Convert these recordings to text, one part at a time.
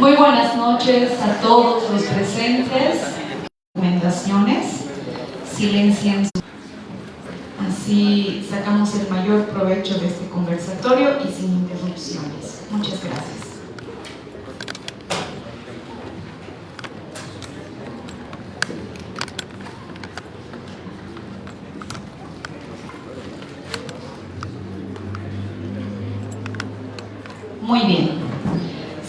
Muy buenas noches a todos los presentes. Recomendaciones, silencien. Así sacamos el mayor provecho de este conversatorio y sin interrupciones. Muchas gracias. Muy bien.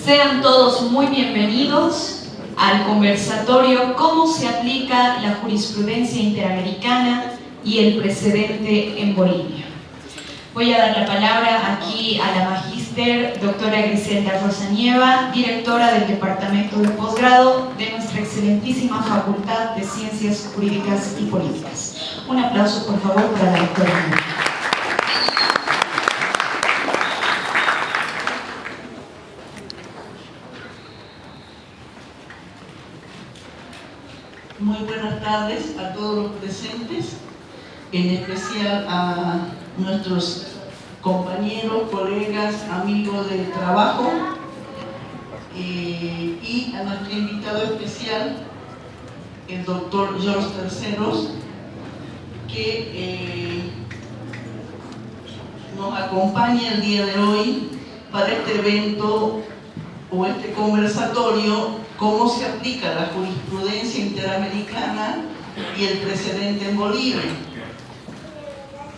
Sean todos muy bienvenidos al conversatorio ¿Cómo se aplica la jurisprudencia interamericana y el precedente en Bolivia? Voy a dar la palabra aquí a la magíster doctora Griselda Rosanieva, directora del Departamento de Posgrado de nuestra excelentísima Facultad de Ciencias Jurídicas y Políticas. Un aplauso, por favor, para la doctora. Muy buenas tardes a todos los presentes, en especial a nuestros compañeros, colegas, amigos de trabajo y a nuestro invitado especial, el doctor George Terceros, que nos acompaña el día de hoy para este evento o este conversatorio ¿Cómo se aplica la jurisprudencia interamericana y el precedente en Bolivia?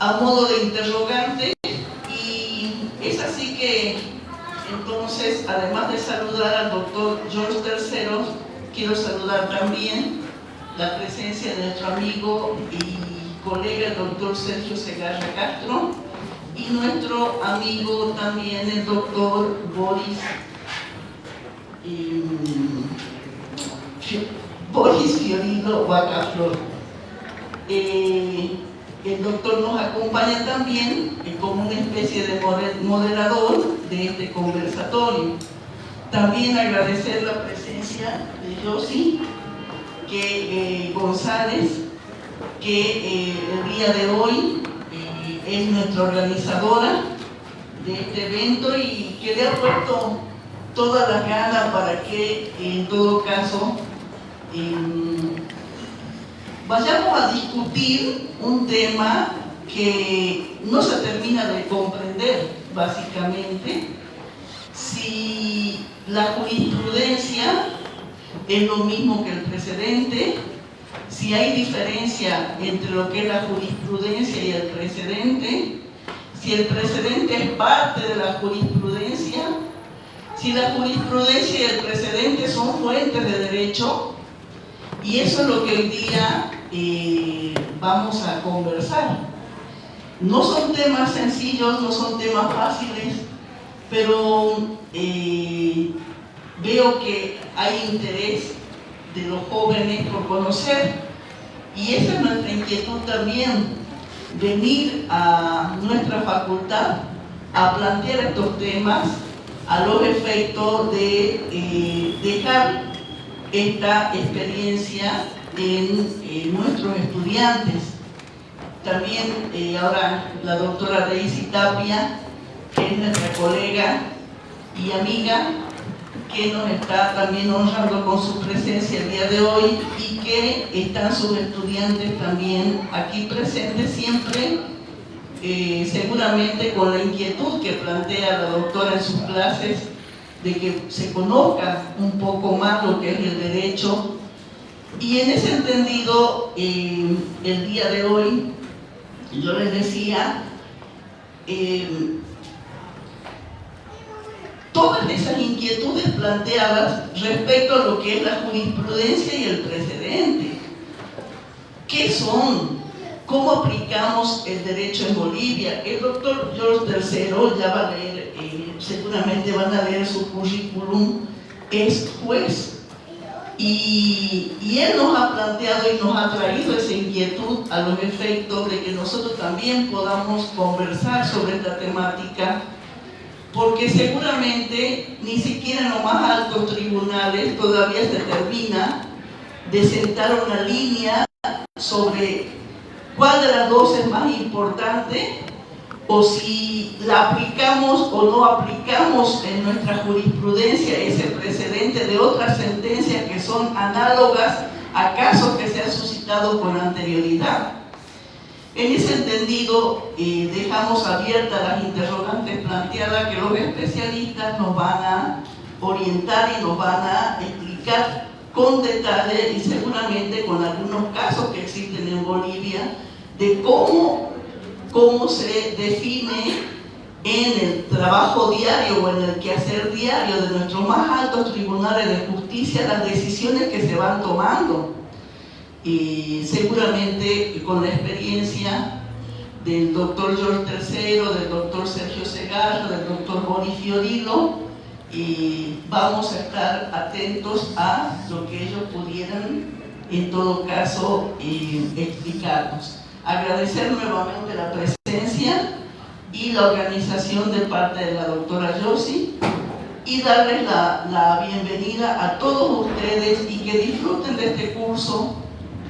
A modo de interrogante, y es así que entonces, además de saludar al doctor George Terceros, quiero saludar también la presencia de nuestro amigo y colega el doctor Sergio Segarra Castro y nuestro amigo también el doctor Boris Fiorino Guacaflor. El doctor nos acompaña también como una especie de moderador de este conversatorio. También agradecer la presencia de Josie González, que el día de hoy es nuestra organizadora de este evento y que le ha puesto todas las ganas para que en todo caso vayamos a discutir un tema que no se termina de comprender básicamente, si la jurisprudencia es lo mismo que el precedente, si hay diferencia entre lo que es la jurisprudencia y el precedente, si el precedente es parte de la jurisprudencia, si la jurisprudencia y el precedente son fuentes de derecho, y eso es lo que hoy día vamos a conversar. No son temas sencillos, no son temas fáciles, pero veo que hay interés de los jóvenes por conocer, y esa es nuestra inquietud también, venir a nuestra facultad a plantear estos temas a los efectos de dejar esta experiencia en nuestros estudiantes. También ahora la doctora Daisy Tapia, que es nuestra colega y amiga, que nos está también honrando con su presencia el día de hoy, y que están sus estudiantes también aquí presentes siempre, seguramente con la inquietud que plantea la doctora en sus clases, de que se conozca un poco más lo que es el derecho. Y en ese entendido, el día de hoy, yo les decía, todas esas inquietudes planteadas respecto a lo que es la jurisprudencia y el precedente. ¿Qué son? ¿Cómo aplicamos el derecho en Bolivia? El doctor George Terceros ya va a leer, seguramente van a leer su currículum, es juez. Y él nos ha planteado y nos ha traído esa inquietud a los efectos de que nosotros también podamos conversar sobre esta temática, porque seguramente ni siquiera en los más altos tribunales todavía se termina de sentar una línea sobre cuál de las dos es más importante o si la aplicamos o no aplicamos en nuestra jurisprudencia ese precedente de otras sentencias que son análogas a casos que se han suscitado con anterioridad. En ese entendido, dejamos abiertas las interrogantes planteadas que los especialistas nos van a orientar y nos van a explicar con detalle y seguramente con algunos casos que existen en Bolivia de cómo se define en el trabajo diario o en el quehacer diario de nuestros más altos tribunales de justicia las decisiones que se van tomando. Y seguramente con la experiencia del doctor George III, del doctor Sergio Segarra, del doctor Boris Fiorilo, vamos a estar atentos a lo que ellos pudieran, en todo caso, explicarnos. Agradecer nuevamente la presencia y la organización de parte de la doctora Yossi y darles la bienvenida a todos ustedes y que disfruten de este curso,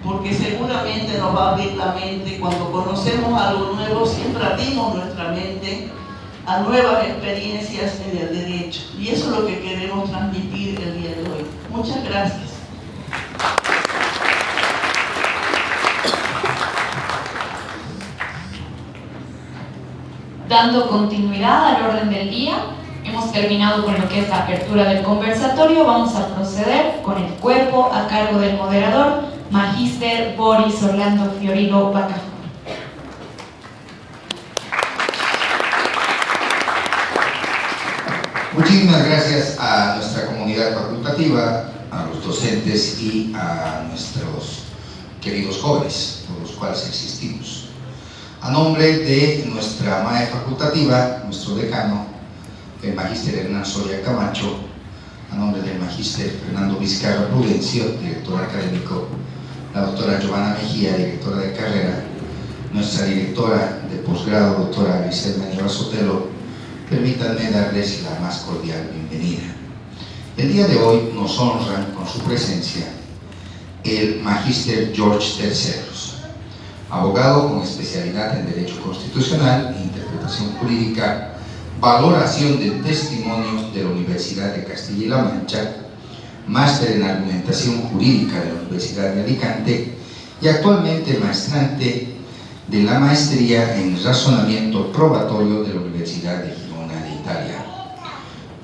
porque seguramente nos va a abrir la mente. Cuando conocemos algo nuevo, siempre abrimos nuestra mente a nuevas experiencias en el derecho. Y eso es lo que queremos transmitir el día de hoy. Muchas gracias. Dando continuidad al orden del día, hemos terminado con lo que es la apertura del conversatorio. Vamos a proceder con el cuerpo a cargo del moderador, Magíster Boris Orlando Fiorilo Bacajón. Muchísimas gracias a nuestra comunidad facultativa, a los docentes y a nuestros queridos jóvenes, por los cuales existimos. A nombre de nuestra MAE facultativa, nuestro decano, el Magíster Hernán Soria Camacho, a nombre del Magíster Fernando Vizcarra Prudencio, director académico, la doctora Giovanna Mejía, directora de carrera, nuestra directora de posgrado, doctora Grisel Mendoza Sotelo, permítanme darles la más cordial bienvenida. El día de hoy nos honran con su presencia el Magíster George Terceros, abogado con especialidad en Derecho Constitucional, Interpretación Jurídica, Valoración de Testimonios de la Universidad de Castilla y La Mancha, máster en Argumentación Jurídica de la Universidad de Alicante y actualmente maestrante de la maestría en Razonamiento Probatorio de la Universidad de Girona de Italia.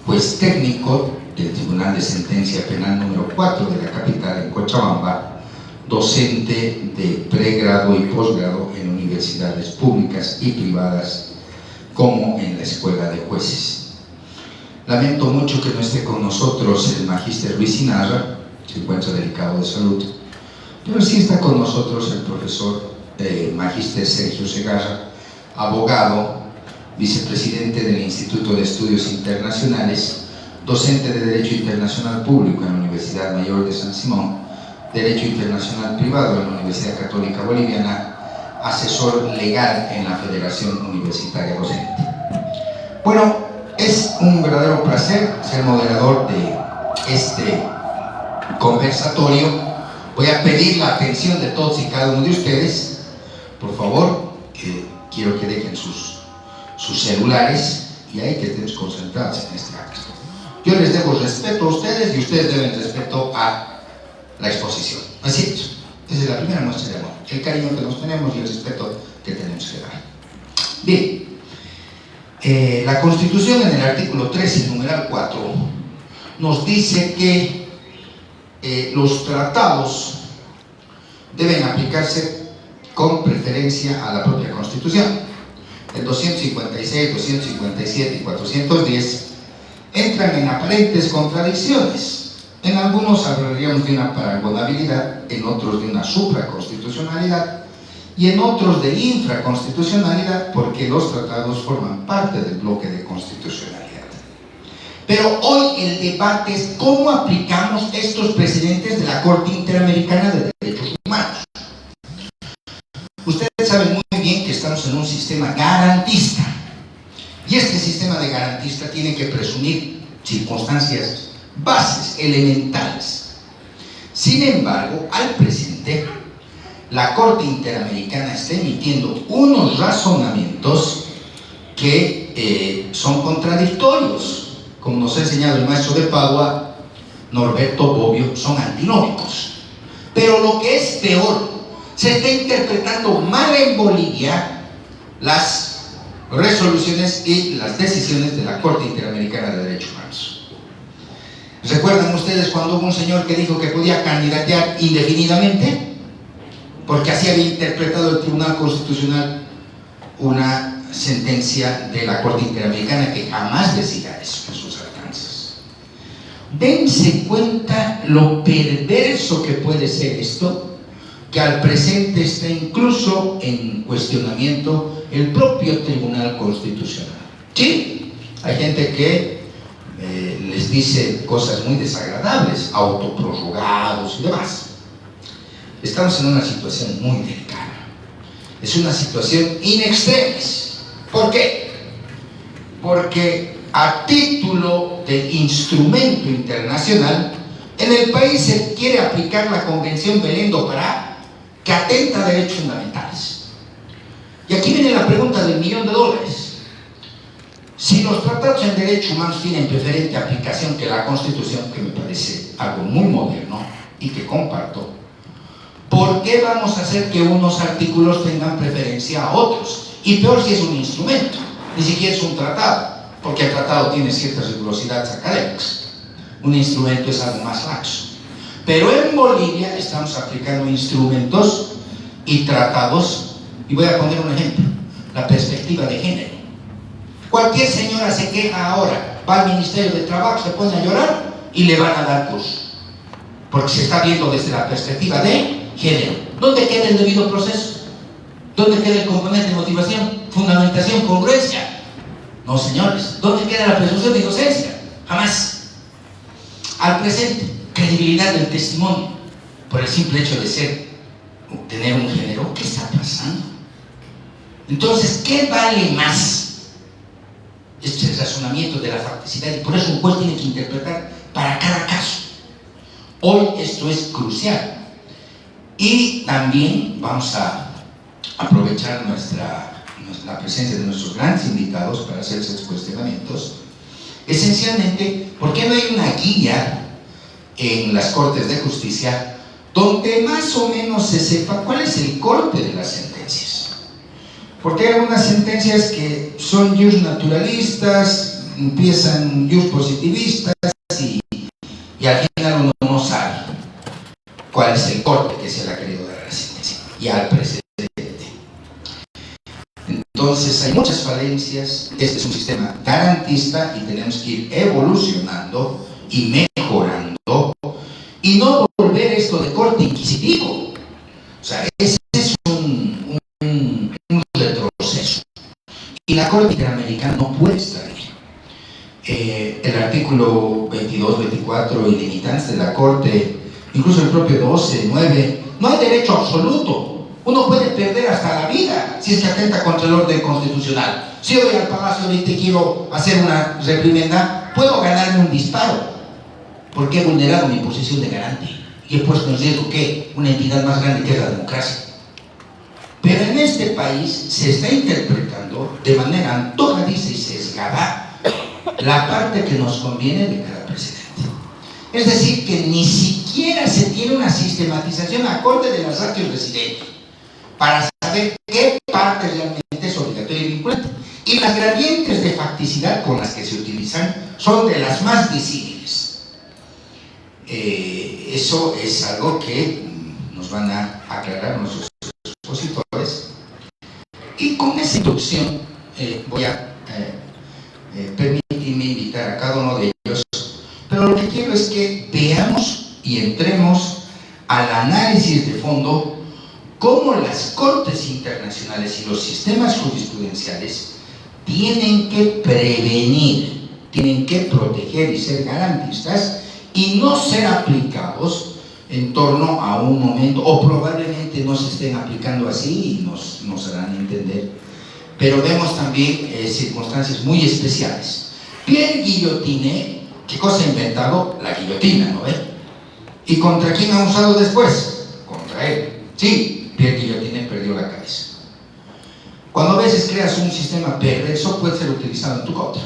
Juez técnico del Tribunal de Sentencia Penal número 4 de la capital en Cochabamba, docente de pregrado y posgrado en universidades públicas y privadas como en la Escuela de Jueces. Lamento mucho que no esté con nosotros el Magíster Luis Inarra, se encuentra delicado de salud, pero sí está con nosotros el profesor Magíster Sergio Segarra, abogado, vicepresidente del Instituto de Estudios Internacionales, docente de Derecho Internacional Público en la Universidad Mayor de San Simón, Derecho Internacional Privado en la Universidad Católica Boliviana, asesor legal en la Federación Universitaria Docente. Bueno, es un verdadero placer ser moderador de este conversatorio. Voy a pedir la atención de todos y cada uno de ustedes. Por favor, quiero que dejen sus celulares y ahí que estén concentrados en este acto. Yo les debo respeto a ustedes y ustedes deben respeto a la exposición. Así es. Esa es la primera muestra de amor. El cariño que nos tenemos y el respeto que tenemos que dar. Bien. La Constitución en el artículo 13, numeral 4, nos dice que los tratados deben aplicarse con preferencia a la propia Constitución. El 256, 257 y 410 entran en aparentes contradicciones. En algunos hablaríamos de una paragonabilidad, en otros de una supraconstitucionalidad y en otros de infraconstitucionalidad, porque los tratados forman parte del bloque de constitucionalidad. Pero hoy el debate es cómo aplicamos estos precedentes de la Corte Interamericana de Derechos Humanos. Ustedes saben muy bien que estamos en un sistema garantista, y este sistema de garantista tiene que presumir circunstancias bases, elementales. Sin embargo, al presente, la Corte Interamericana está emitiendo unos razonamientos que son contradictorios, como nos ha enseñado el maestro de Padua, Norberto Bobbio, son antinómicos. Pero lo que es peor, se está interpretando mal en Bolivia las resoluciones y las decisiones de la Corte Interamericana de Derechos Humanos. ¿Recuerdan ustedes cuando hubo un señor que dijo que podía candidatear indefinidamente? Porque así había interpretado el Tribunal Constitucional una sentencia de la Corte Interamericana que jamás decía eso en sus alcances. Dense cuenta lo perverso que puede ser esto, que al presente está incluso en cuestionamiento el propio Tribunal Constitucional. Sí, hay gente que les dice cosas muy desagradables, autoprorrogados y demás. Estamos en una situación muy delicada. Es una situación in extremis. ¿Por qué? Porque a título de instrumento internacional, en el país se quiere aplicar la Convención Belén do Pará, que atenta a derechos fundamentales. Y aquí viene la pregunta del $1.000.000. Si los tratados en derechos humanos tienen preferente aplicación que la Constitución, que me parece algo muy moderno y que comparto, ¿por qué vamos a hacer que unos artículos tengan preferencia a otros? Y peor si es un instrumento, ni siquiera es un tratado, porque el tratado tiene ciertas rigurosidades académicas. Un instrumento es algo más laxo. Pero en Bolivia estamos aplicando instrumentos y tratados, y voy a poner un ejemplo, la perspectiva de género. Cualquier señora se queja ahora, va al Ministerio de Trabajo, se pone a llorar y le van a dar curso, porque se está viendo desde la perspectiva de género. ¿Dónde queda el debido proceso? ¿Dónde queda el componente de motivación, fundamentación, congruencia? No, señores. ¿Dónde queda la presunción de inocencia? Jamás. Al presente, credibilidad del testimonio por el simple hecho de tener un género. ¿Qué está pasando? Entonces, ¿qué vale más? Este es el razonamiento de la facticidad, y por eso un juez tiene que interpretar para cada caso. Hoy esto es crucial. Y también vamos a aprovechar la presencia de nuestros grandes invitados para hacer esos cuestionamientos. Esencialmente, ¿por qué no hay una guía en las Cortes de Justicia donde más o menos se sepa cuál es el corte de las sentencias? Porque hay algunas sentencias que son jus naturalistas, empiezan jus positivistas y al final uno no sabe cuál es el corte que se le ha querido dar a la sentencia y al precedente. Entonces hay muchas falencias. Este es un sistema garantista y tenemos que ir evolucionando y mejorando y no volver esto de corte inquisitivo. O sea, ese es un retroceso. Y la Corte Interamericana no puede estar ahí. El artículo 22, 24 y limitantes de la Corte, incluso el propio 12, 9, no hay derecho absoluto. Uno puede perder hasta la vida si es que atenta contra el orden constitucional. Si yo voy al Palacio ahorita y quiero hacer una reprimenda, puedo ganarme un disparo, porque he vulnerado mi posición de garante y he puesto en riesgo ¿qué? Una entidad más grande que es la democracia. Pero en este país se está interpretando de manera antojadiza y sesgada la parte que nos conviene de cada presidente. Es decir, que ni siquiera se tiene una sistematización acorde de las ratios residentes para saber qué parte realmente es obligatoria y vinculante. Y las gradientes de facticidad con las que se utilizan son de las más visibles. Eso es algo que nos van a aclarar nuestros expositores. Y con esa introducción voy a permitirme invitar a cada uno de ellos, pero lo que quiero es que veamos y entremos al análisis de fondo cómo las cortes internacionales y los sistemas jurisprudenciales tienen que prevenir, tienen que proteger y ser garantistas y no ser aplicados en torno a un momento, o probablemente no se estén aplicando así y nos harán entender. Pero vemos también circunstancias muy especiales. Pierre Guillotine, ¿qué cosa ha inventado? La guillotina, ¿no ve? ¿Y contra quién ha usado después? Contra él. Sí, Pierre Guillotine perdió la cabeza. Cuando a veces creas un sistema perverso, puede ser utilizado en tu contra.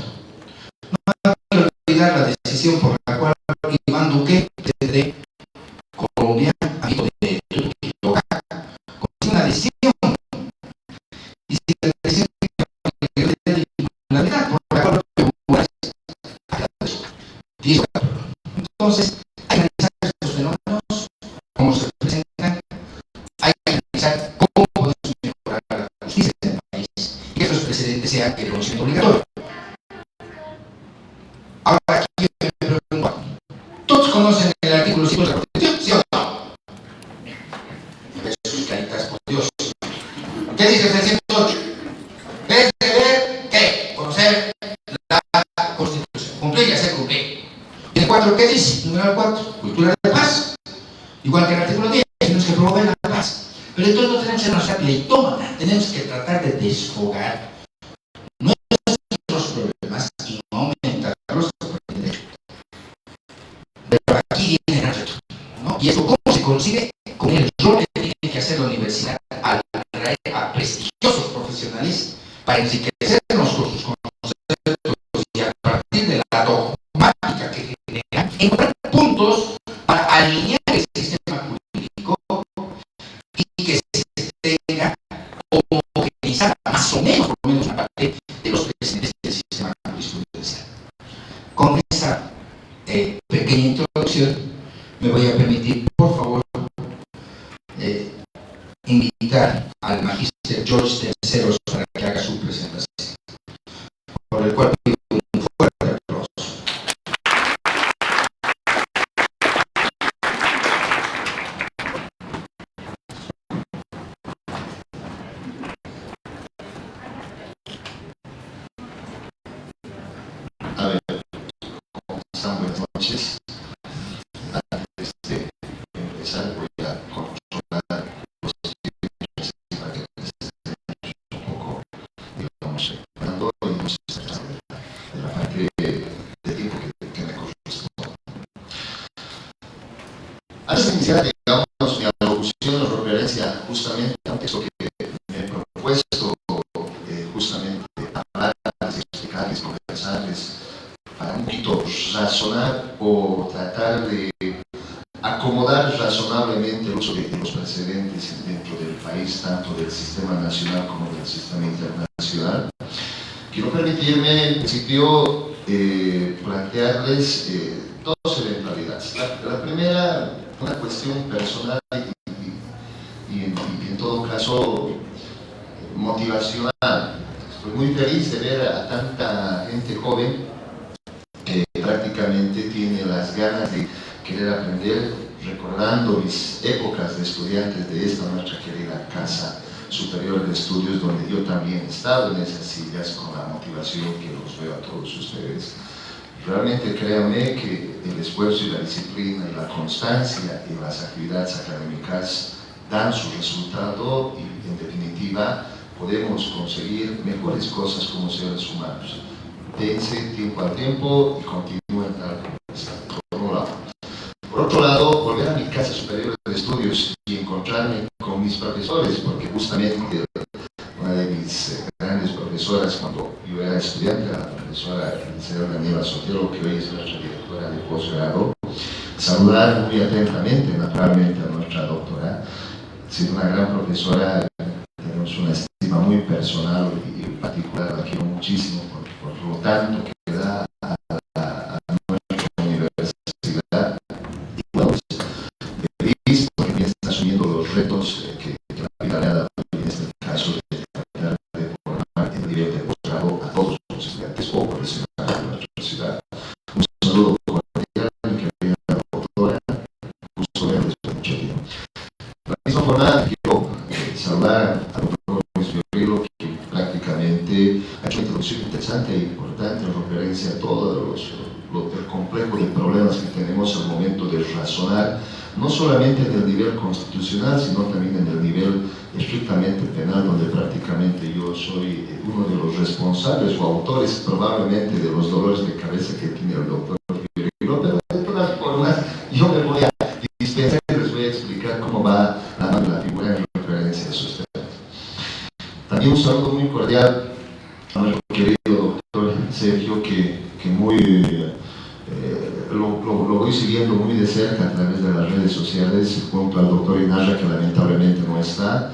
No hay que olvidar la decisión por la cual Iván Duque, de Colombia, amigo de Trujillo, consiguió una decisión. Y si la decisión de impugnación por la cual entonces, hay que analizar estos fenómenos, cómo se presentan, hay que analizar cómo podemos mejorar la justicia en el país y que estos precedentes sean el conocimiento obligatorio. Ahora, aquí yo me pregunto, ¿todos conocen el artículo 5 de la Constitución, sí o no? Ve sus caritas, por Dios. ¿Qué dice el 308? Es deber, ¿qué? Conocer la Constitución, cumplir y hacer cumplir. ¿Y el 4 qué dice? Numeral 4, cultura de paz. Igual que el artículo 10, tenemos que promover la paz. Pero entonces no tenemos que ser una sociedad leitómana, tenemos que tratar de desfogar nuestros problemas y no aumentarlos. Pero aquí viene el reto, ¿no? Y esto, ¿cómo se consigue? Con el rol que tiene que hacer la universidad al atraer a prestigiosos profesionales para enriquecernos con sus conceptos y a partir de la dogmática que generan, encontrar puntos para alinear el sistema jurídico y que se tenga homogeneizada más o menos, por lo menos una parte de los precedentes del sistema jurisprudencial. Con esa pequeña introducción me voy a permitir, por favor, invitar al magíster George III para que haga su presentación, por el cual pido un fuerte aplauso. A ver, ¿cómo están? Buenas noches. Antes de empezar voy a controlar los tiempos para que estén un poco, digamos, hablando y no se trata de la parte de tiempo que me corresponde. Antes de iniciar, digamos, mi alocución o referencia justamente a un texto que me he propuesto justamente hablar, explicarles, conversarles, para un poquito razonar o tratar de acomodar razonablemente el uso de los precedentes dentro del país, tanto del sistema nacional como del sistema internacional. Quiero permitirme, en principio, plantearles dos eventualidades. La primera, una cuestión personal y en todo caso motivacional. Estoy muy feliz de ver a tanta gente joven que prácticamente tiene las ganas de querer aprender, recordando mis épocas de estudiantes de esta nuestra querida Casa Superior de Estudios, donde yo también he estado en esas sillas con la motivación que los veo a todos ustedes. Realmente créanme que el esfuerzo y la disciplina y la constancia y las actividades académicas dan su resultado y en definitiva podemos conseguir mejores cosas como seres humanos. Dense tiempo al tiempo y continúen tal como están, por un lado. Por otro lado, volver a mi Casa Superior de Estudios y encontrarme con mis profesores, porque justamente una de mis grandes profesoras cuando yo era estudiante, la profesora Elizabeth Daniela Sotelo, que hoy es nuestra directora de posgrado, saludar muy atentamente, naturalmente, a nuestra doctora. Ha sido una gran profesora, tenemos una estima muy personal y particular, la quiero muchísimo por lo tanto que da a nuestra universidad. Y bueno, feliz porque ya está asumiendo los retos que la vida le ha dado, en este caso de tratar de formar en el nivel de posgrado a todos los estudiantes o profesionales de nuestra ciudad. Un saludo cordial, mi querida doctora, gusto verles por mucho tiempo. De la misma forma, quiero saludar al doctor Luis Fiorello, que prácticamente ha hecho una introducción interesante e importante en referencia a todo el complejo de problemas que tenemos al momento de razonar, no solamente en el nivel constitucional, sino también en el nivel estrictamente penal, donde prácticamente yo soy uno de los responsables o autores probablemente de los dolores de cabeza que tiene el doctor Fiorello, pero de todas formas yo me voy a dispensar y les voy a explicar cómo va la figura en referencia a esos temas. También un saludo muy cordial a nuestro querido doctor Sergio, que lo voy siguiendo muy de cerca a través de las redes sociales, junto al doctor Inarra, que lamentablemente no está.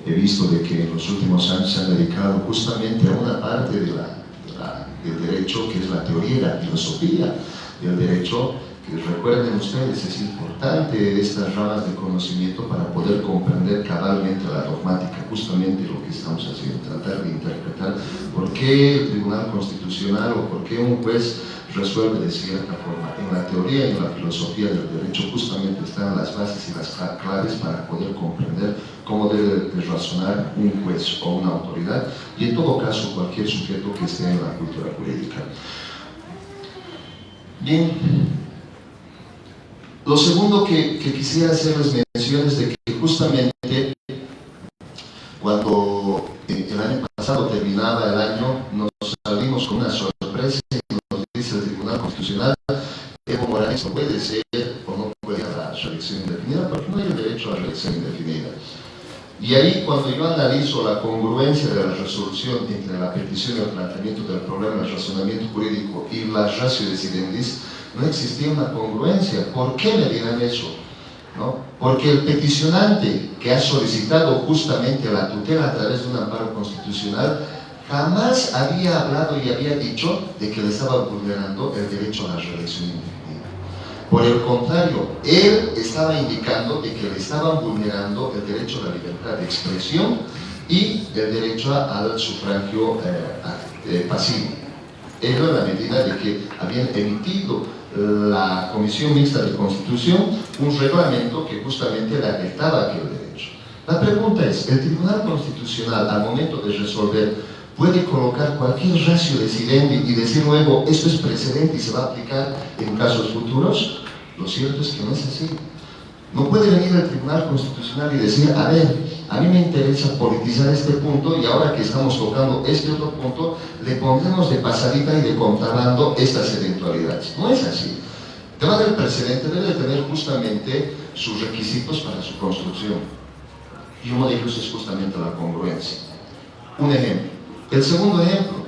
He visto de que en los últimos años se han dedicado justamente a una parte del derecho, que es la teoría y la filosofía del derecho, que recuerden ustedes, es importante estas ramas de conocimiento para poder comprender cabalmente la dogmática, justamente lo que estamos haciendo, tratar de interpretar por qué el Tribunal Constitucional o por qué un juez resuelve de cierta forma. En la teoría y en la filosofía del derecho justamente están las bases y las claves para poder comprender cómo debe de razonar un juez o una autoridad, y en todo caso cualquier sujeto que esté en la cultura jurídica. Bien, lo segundo que quisiera hacerles mención es de que justamente cuando el año pasado terminaba el año, nos salimos con una sorpresa y nos dice el Tribunal Constitucional: Evo Morales no puede ser o no puede haber la reelección indefinida porque no hay derecho a la reelección indefinida. Y ahí, cuando yo analizo la congruencia de la resolución entre la petición y el planteamiento del problema, el razonamiento jurídico y la ratio decidendis, no existía una congruencia. ¿Por qué me dirán eso? ¿No? Porque el peticionante que ha solicitado justamente la tutela a través de un amparo constitucional jamás había hablado y había dicho de que le estaba vulnerando el derecho a la reelección indefinida. Por el contrario, él estaba indicando de que le estaban vulnerando el derecho a la libertad de expresión y el derecho al sufragio pasivo. Ello en la medida de que habían emitido la Comisión Mixta de Constitución un reglamento que justamente le afectaba aquel derecho. La pregunta es: ¿el Tribunal Constitucional, al momento de resolver, puede colocar cualquier ratio decidendi y decir luego esto es precedente y se va a aplicar en casos futuros? Lo cierto es que no es así. No puede venir el Tribunal Constitucional y decir: a ver, a mí me interesa politizar este punto y ahora que estamos tocando este otro punto, le pondremos de pasadita y de contrabando estas eventualidades. No es así. El tema del precedente debe tener justamente sus requisitos para su construcción. Y uno de ellos es justamente la congruencia. Un ejemplo. El segundo ejemplo.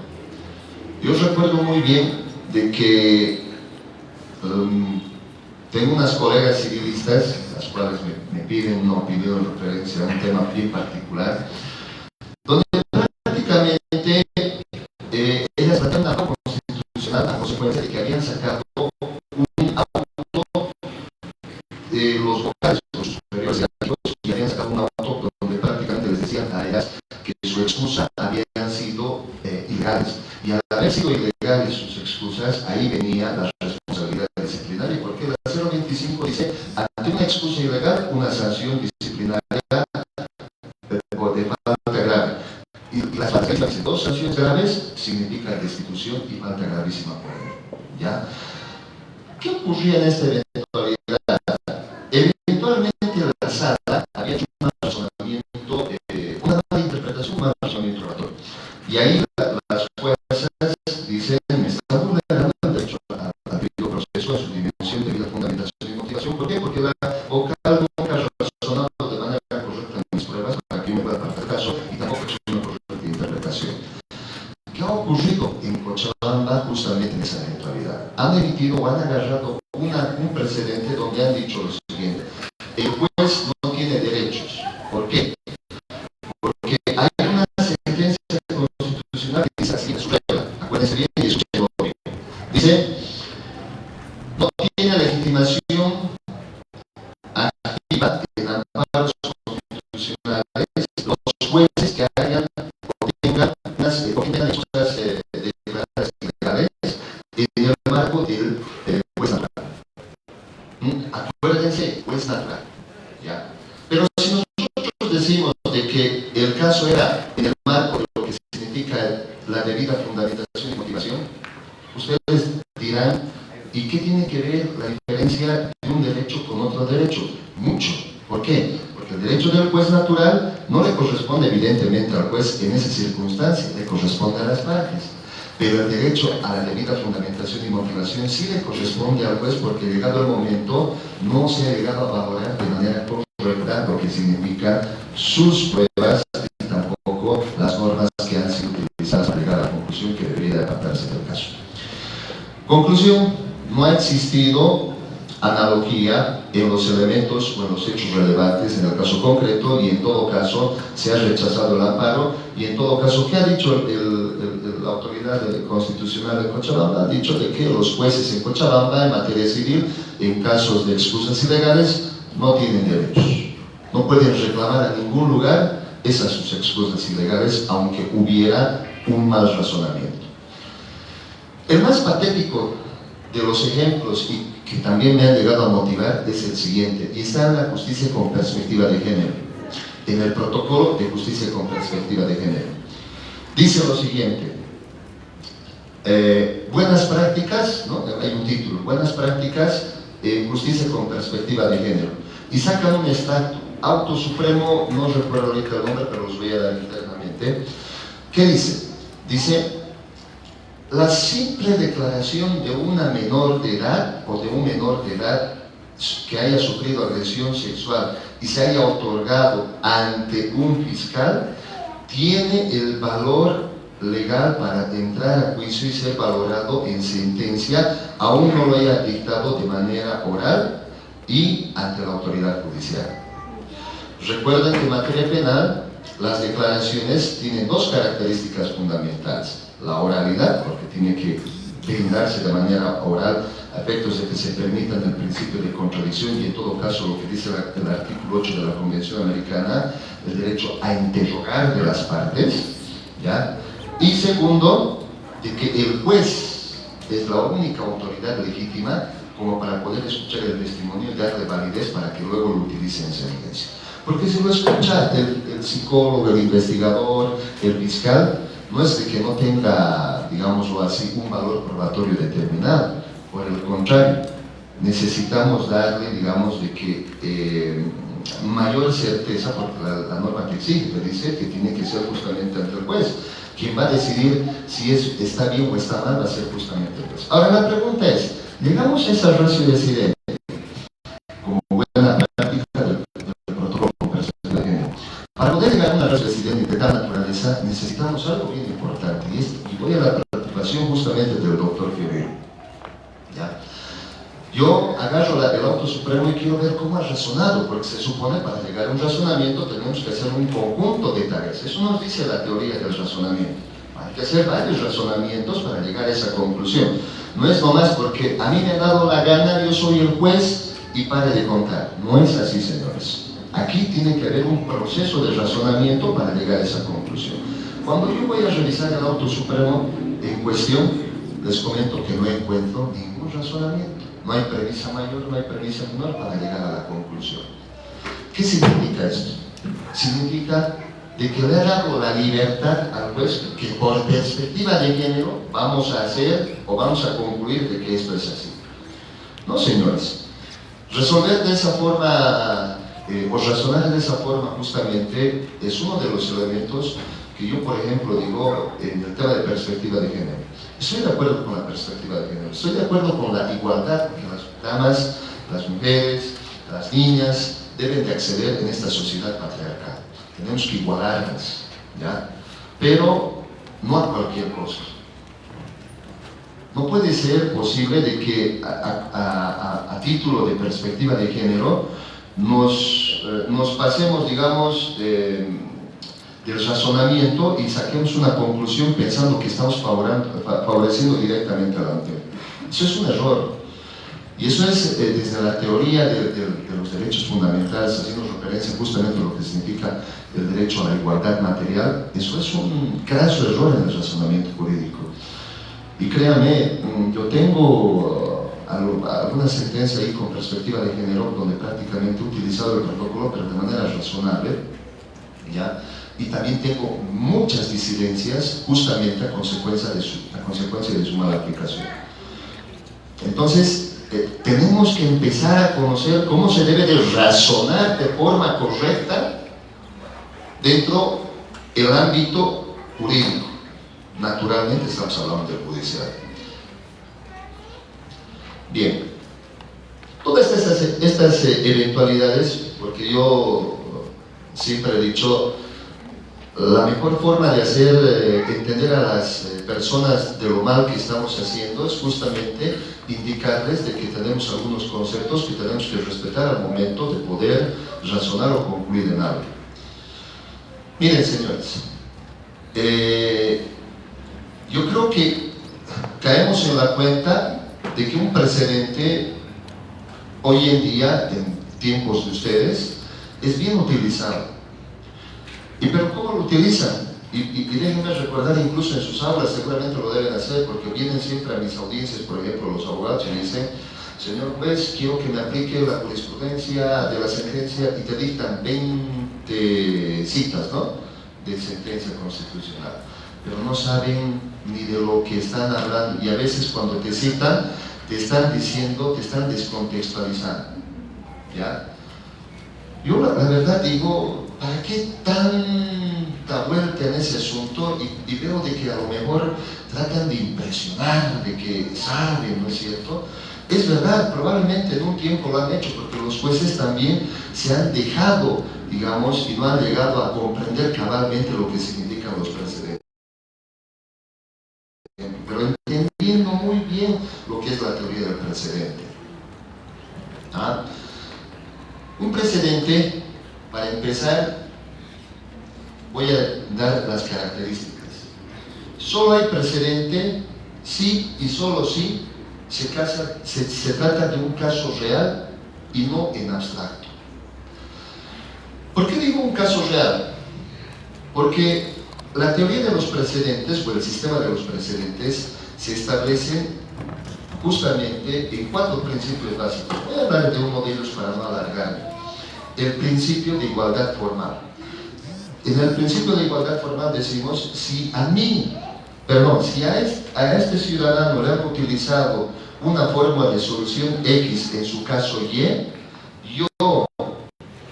Yo recuerdo muy bien de que tengo unas colegas civilistas, las cuales me piden una opinión en referencia a un tema bien particular, donde prácticamente ellas plantean una prueba constitucional a consecuencia de que habían sacado un auto de los vocales de los superiores y habían sacado un auto donde prácticamente les decían a ellas que su excusa habían sido ilegales. Y al haber sido ilegales sus excusas, ahí venía la responsabilidad disciplinaria, porque la 025 dice: ante una excusa ilegal, una sanción disciplinaria de falta grave. Y las faltas dicen: dos sanciones graves significa destitución y falta gravísima por él. ¿Ya? ¿Qué ocurría en esta eventualidad? Eventualmente la sala había hecho un razonamiento, una mala interpretación, un mal razonamiento oratorio. Y ahí las fuerzas dicen: me está vulnerando el derecho al debido proceso, a su dimensión, debida fundamentación y motivación. ¿Por qué? Porque la vocal nunca ha razonado de manera correcta en mis pruebas para que yo me pueda apartar caso, y tampoco es una correcta interpretación. ¿Qué ha ocurrido en Cochabamba justamente en esa eventualidad? Han emitido o han agarrado un precedente donde han dicho lo siguiente: el juez no tiene derechos. ¿Por qué? Porque hay una sentencia constitucional que dice así, es su regla, acuérdense bien y escuchen bien. Dice: no tiene legitimación activa en amparos constitucionales los jueces que hayan o tengan excusas declaradas ilegales en el marco del juez natural. Acuérdense, juez natural. ¿Ya? Pero si nosotros decimos de que el caso era en el marco de lo que significa la debida fundamentación y motivación, ustedes dirán: ¿y qué tiene que ver la diferencia de un derecho con otro derecho? Mucho. ¿Por qué? Porque el derecho del juez natural no le corresponde evidentemente al juez en esa circunstancia, le corresponde a las partes. Pero el derecho a la debida fundamentación y motivación sí le corresponde al juez, porque llegado el momento no se ha llegado a valorar de manera correcta lo que significa sus pruebas y tampoco las normas conclusión que debería apartarse del caso. Conclusión: no ha existido analogía en los elementos o en los hechos relevantes en el caso concreto, y en todo caso se ha rechazado el amparo. Y en todo caso, ¿qué ha dicho la autoridad constitucional de Cochabamba? Ha dicho de que los jueces en Cochabamba, en materia civil, en casos de excusas ilegales, no tienen derechos, no pueden reclamar a ningún lugar esas sus excusas ilegales, aunque hubiera un mal razonamiento. El más patético de los ejemplos, y que también me han llegado a motivar, es el siguiente, y está en la justicia con perspectiva de género, en el protocolo de justicia con perspectiva de género. Dice lo siguiente: buenas prácticas, ¿no? Hay un título, buenas prácticas en justicia con perspectiva de género, y sacan un extracto, auto supremo, no recuerdo ahorita el nombre, pero los voy a dar internamente. ¿Qué dice? Dice: la simple declaración de una menor de edad o de un menor de edad que haya sufrido agresión sexual y se haya otorgado ante un fiscal tiene el valor legal para entrar a juicio y ser valorado en sentencia, aún no lo haya dictado de manera oral y ante la autoridad judicial. Recuerden que en materia penal las declaraciones tienen dos características fundamentales: la oralidad, porque tiene que brindarse de manera oral a efectos de que se permitan el principio de contradicción, y en todo caso lo que dice el artículo 8 de la Convención Americana, el derecho a interrogar de las partes, ¿ya? Y segundo, de que el juez es la única autoridad legítima como para poder escuchar el testimonio y darle validez para que luego lo utilice en sentencia. Porque si lo escucha el psicólogo, el investigador, el fiscal, no es de que no tenga, digámoslo así, un valor probatorio determinado. Por el contrario, necesitamos darle, digamos, de que mayor certeza, porque la norma te exige, te dice que tiene que ser justamente ante el juez. Quien va a decidir si está bien o está mal va a ser justamente el juez. Ahora la pregunta es, ¿llegamos a esa ratio de incidente como buena práctica del protocolo con perspectiva de género? Para poder llegar a una ratio de incidente de tal naturaleza necesitamos algo bien importante, y voy a la preocupación justamente del doctor Figueroa. ¿Ya? Yo agarro el auto supremo y quiero ver cómo ha razonado, porque se supone para llegar a un razonamiento tenemos que hacer un conjunto de tareas. Eso nos dice la teoría del razonamiento. Hay que hacer varios razonamientos para llegar a esa conclusión. No es nomás porque a mí me ha dado la gana, yo soy el juez y pare de contar. No es así, señores. Aquí tiene que haber un proceso de razonamiento para llegar a esa conclusión. Cuando yo voy a revisar el auto supremo en cuestión, les comento que no encuentro ningún razonamiento. No hay premisa mayor, no hay premisa menor para llegar a la conclusión. ¿Qué significa esto? Significa de que le ha dado la libertad al juez que por perspectiva de género vamos a hacer o vamos a concluir de que esto es así. No, señores. Resolver de esa forma o razonar de esa forma justamente es uno de los elementos que yo, por ejemplo, digo en el tema de perspectiva de género. Estoy de acuerdo con la perspectiva de género, estoy de acuerdo con la igualdad, que las damas, las mujeres, las niñas deben de acceder en esta sociedad patriarcal. Tenemos que igualarlas, ¿ya? Pero no a cualquier costo. No puede ser posible de que a título de perspectiva de género nos pasemos, digamos, del razonamiento y saquemos una conclusión pensando que estamos favoreciendo directamente a la mujer. Eso es un error. Y eso es desde la teoría de los derechos fundamentales, haciendo referencia justamente a lo que significa el derecho a la igualdad material. Eso es un craso error en el razonamiento jurídico. Y créanme, yo tengo alguna sentencia ahí con perspectiva de género donde prácticamente he utilizado el protocolo, pero de manera razonable, ¿ya? Y también tengo muchas disidencias justamente a consecuencia de su mala aplicación. Entonces, tenemos que empezar a conocer cómo se debe de razonar de forma correcta dentro del ámbito jurídico. Naturalmente estamos hablando del judicial. Bien, todas estas eventualidades, porque yo siempre he dicho, La mejor forma de hacer entender a las personas de lo mal que estamos haciendo es justamente indicarles de que tenemos algunos conceptos que tenemos que respetar al momento de poder razonar o concluir en algo. Miren, señores, yo creo que caemos en la cuenta de que un precedente hoy en día, en tiempos de ustedes, es bien utilizado. Pero ¿cómo lo utilizan? Y déjenme recordar, incluso en sus aulas seguramente lo deben hacer, porque vienen siempre a mis audiencias, por ejemplo, los abogados, y dicen: señor juez, quiero que me aplique la jurisprudencia de la sentencia, y te dictan 20 citas, ¿no?, de sentencia constitucional, pero no saben ni de lo que están hablando, y a veces cuando te citan, te están diciendo, te están descontextualizando, ¿ya? Yo la verdad digo, ¿para qué tanta vuelta en ese asunto? Y veo de que a lo mejor tratan de impresionar, de que saben, ¿no es cierto? Es verdad, probablemente en un tiempo lo han hecho, porque los jueces también se han dejado, digamos, y no han llegado a comprender cabalmente lo que significan los precedentes. Pero entendiendo muy bien lo que es la teoría del precedente. ¿Ah? Un precedente, para empezar, voy a dar las características. Solo hay precedente si y solo si se trata de un caso real y no en abstracto. ¿Por qué digo un caso real? Porque la teoría de los precedentes, o el sistema de los precedentes, se establece justamente en 4 principios básicos. Voy a hablar de uno de ellos para no alargarme. El principio de igualdad formal. En el principio de igualdad formal decimos, si a este ciudadano le han utilizado una forma de solución X en su caso Y, yo,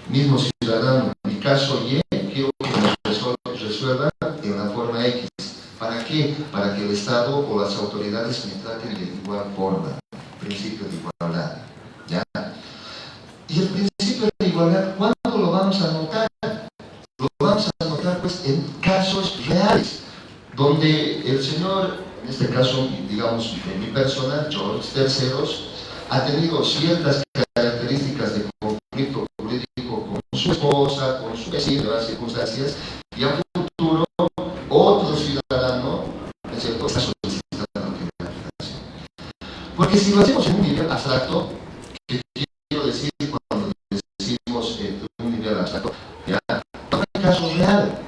mismo ciudadano, en mi caso Y, quiero que me resuelvan en la forma X. ¿Para qué? Para que el Estado o las autoridades me traten de igual forma. Principio de igualdad. ¿Ya? Y el principio de igualdad, ¿cuándo lo vamos a notar? Lo vamos a notar pues en casos reales, donde el señor, en este caso, digamos, en mi persona, George III, ha tenido ciertas características de conflicto político con su esposa, con su vecino, en las circunstancias, y a futuro otro ciudadano, en cierto caso, solicitando que la aplicación. Porque si lo hacemos en un nivel abstracto, que quiero decir cuando decimos un nivel abstracto, ya, no hay caso real.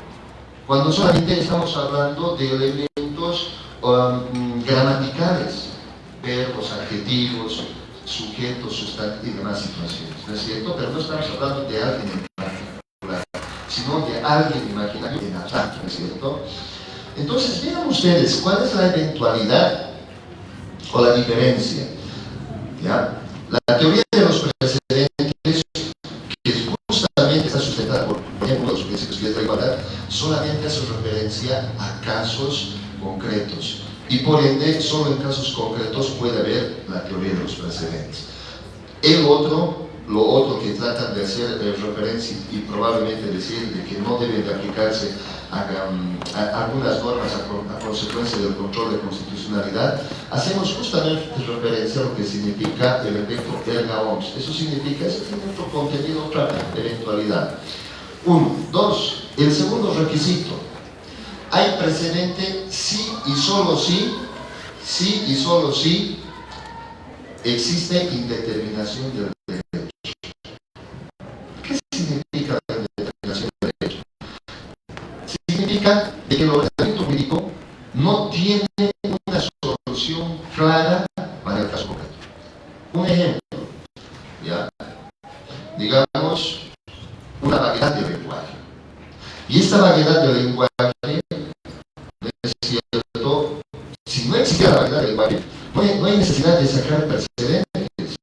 Cuando solamente estamos hablando de elementos gramaticales, verbos, adjetivos, sujetos, sustantivos y demás situaciones, ¿no es cierto? Pero no estamos hablando de alguien en particular, sino de alguien imaginario en abstracto, ¿no es cierto? Entonces, vean ustedes, ¿cuál es la eventualidad o la diferencia? ¿Ya? La teoría de los precedentes, que justamente está sustentada por ejemplo, los principios de la igualdad, solamente hace referencia a casos concretos. Y por ende, solo en casos concretos puede haber la teoría de los precedentes. Lo otro que tratan de hacer referencia y probablemente decir de que no deben de aplicarse a algunas normas a consecuencia del control de constitucionalidad, hacemos justamente referencia a lo que significa el efecto erga omnes. Eso significa, ese tiene otro contenido, otra eventualidad. 1. 2. El segundo requisito. Hay precedente si y solo si existe indeterminación del derecho. ¿Qué significa la indeterminación del derecho? Significa de que el ordenamiento jurídico no tiene una solución clara para el caso concreto. Un ejemplo, ¿ya? Digamos, una vaguedad de lenguaje. Y esta vaguedad de lenguaje, es cierto, si no existiera la vaguedad de lenguaje, no hay necesidad de sacar precedentes.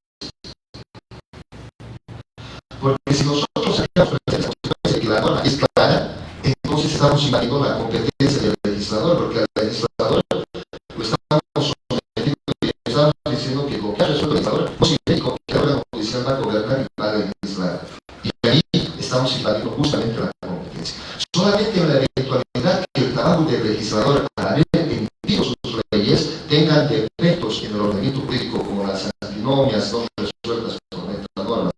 Porque si nosotros sacamos precedentes de que la norma es clara, entonces estamos invadiendo la competencia del legislador, porque al legislador lo estamos sometiendo y estamos diciendo que lo que ha resuelto el legislador no significa que ahora la judicial va a gobernar y va a legislar. Y ahí estamos invadiendo justamente la competencia. Solamente en la legislador, al haber emitido sus leyes, tengan defectos en el ordenamiento jurídico, como las antinomias no resueltas con estas normas,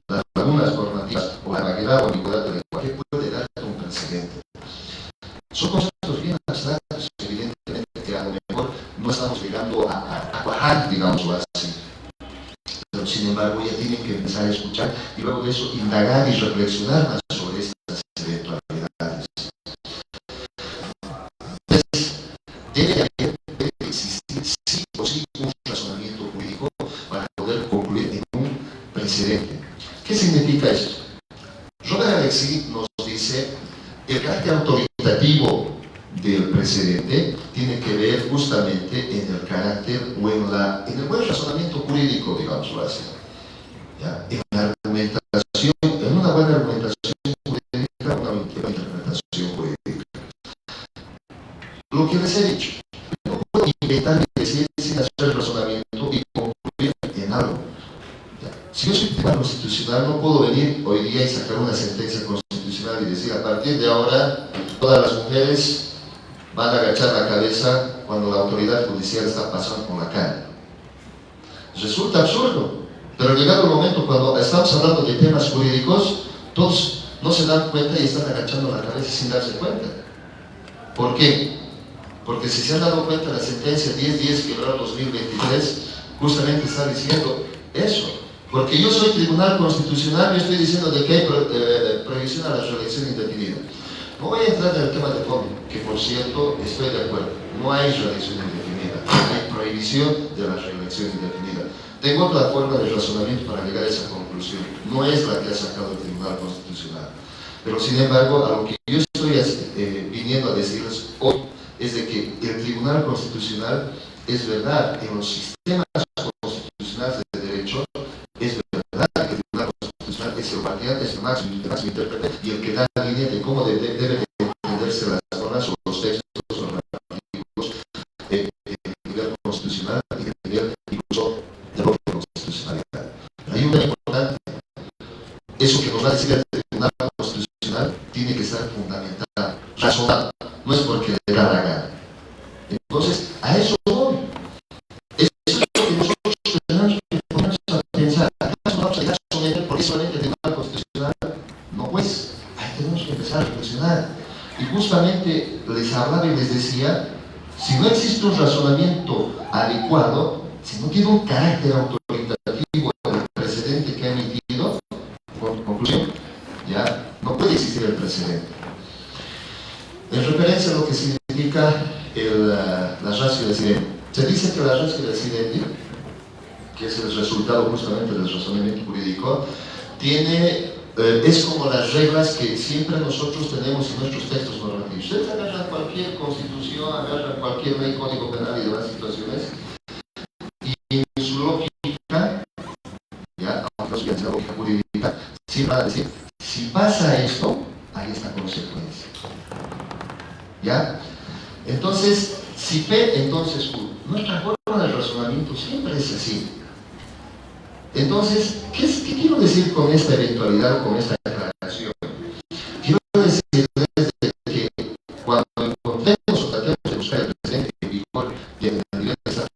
las lagunas normativas o la vaguedad o ambigüedad del lenguaje, puede darte un precedente. Son conceptos bien abstractos, evidentemente, que a lo mejor no estamos llegando a cuajar, digámoslo así. Pero sin embargo, ya tienen que empezar a escuchar y luego de eso indagar y reflexionar más sobre estas eventualidades. Entonces, debe existir sí o sí un razonamiento jurídico para poder concluir en un precedente. ¿Qué significa esto? Robert Alexis nos dice el carácter autoritativo del precedente tiene que ver justamente en el carácter o en el buen razonamiento jurídico, digámoslo así. ¿Ya? En la argumentación, en una buena argumentación jurídica, una interpretación jurídica. Lo que les he dicho, no puedo inventar y decir sin hacer razonamiento y concluir en algo. ¿Ya? Si yo soy tribunal constitucional, no puedo venir hoy día y sacar una sentencia constitucional y decir a partir de ahora todas las mujeres van a agachar la cabeza cuando la autoridad judicial está pasando con la cara. Resulta absurdo, pero llegado el momento cuando estamos hablando de temas jurídicos, todos no se dan cuenta y están agachando la cabeza sin darse cuenta. ¿Por qué? Porque si se han dado cuenta, la sentencia 1010/2023 justamente está diciendo eso. Porque yo soy tribunal constitucional y estoy diciendo de que hay prohibición a la reelección indefinida. No voy a entrar en el tema de fondo, que por cierto estoy de acuerdo. No hay reelección indefinida, hay prohibición de la reelección indefinida. Tengo otra forma de razonamiento para llegar a esa conclusión. No es la que ha sacado el Tribunal Constitucional. Pero sin embargo, a lo que yo estoy viniendo a decirles hoy es de que el Tribunal Constitucional es verdad en los sistemas constitucionales de derecho, es verdad que el Tribunal Constitucional es el guardián, es el máximo intérprete y el que da la línea de cómo deben entenderse las normas o los textos normativos a nivel constitucional y a nivel incluso de propia constitucionalidad. Hay un tema importante. Eso que nos va a decir el Tribunal Constitucional tiene que estar fundamentado, razonado. No es porque le da la gana. Entonces, a eso voy. Eso es lo que nosotros tenemos que ponernos a pensar. ¿Acaso vamos a llegar a someter porque solamente el Tribunal Constitucional? No, pues, ahí tenemos que empezar a reflexionar. Y justamente les hablaba y les decía, si no existe un razonamiento adecuado, si no tiene un carácter autoritativo el precedente que ha emitido, conclusión, ya no puede existir el precedente. En referencia a lo que significa la ratio decidente, se dice que la ratio decidente, que es el resultado justamente del razonamiento jurídico, es como las reglas que siempre nosotros tenemos en nuestros textos normativos. Ustedes agarran cualquier constitución, agarran cualquier ley, código penal y demás situaciones, y en su lógica, ya, aunque no sea la lógica jurídica, siempre van a decir, si pasa esto, hay esta consecuencia. ¿Ya? Entonces, si P, entonces Q. Nuestra forma de razonamiento siempre es así. Entonces, ¿qué quiero decir con esta eventualidad o con esta aclaración? Quiero decirles que cuando encontremos o tratemos de buscar el precedente en vigor y en el nivel de esta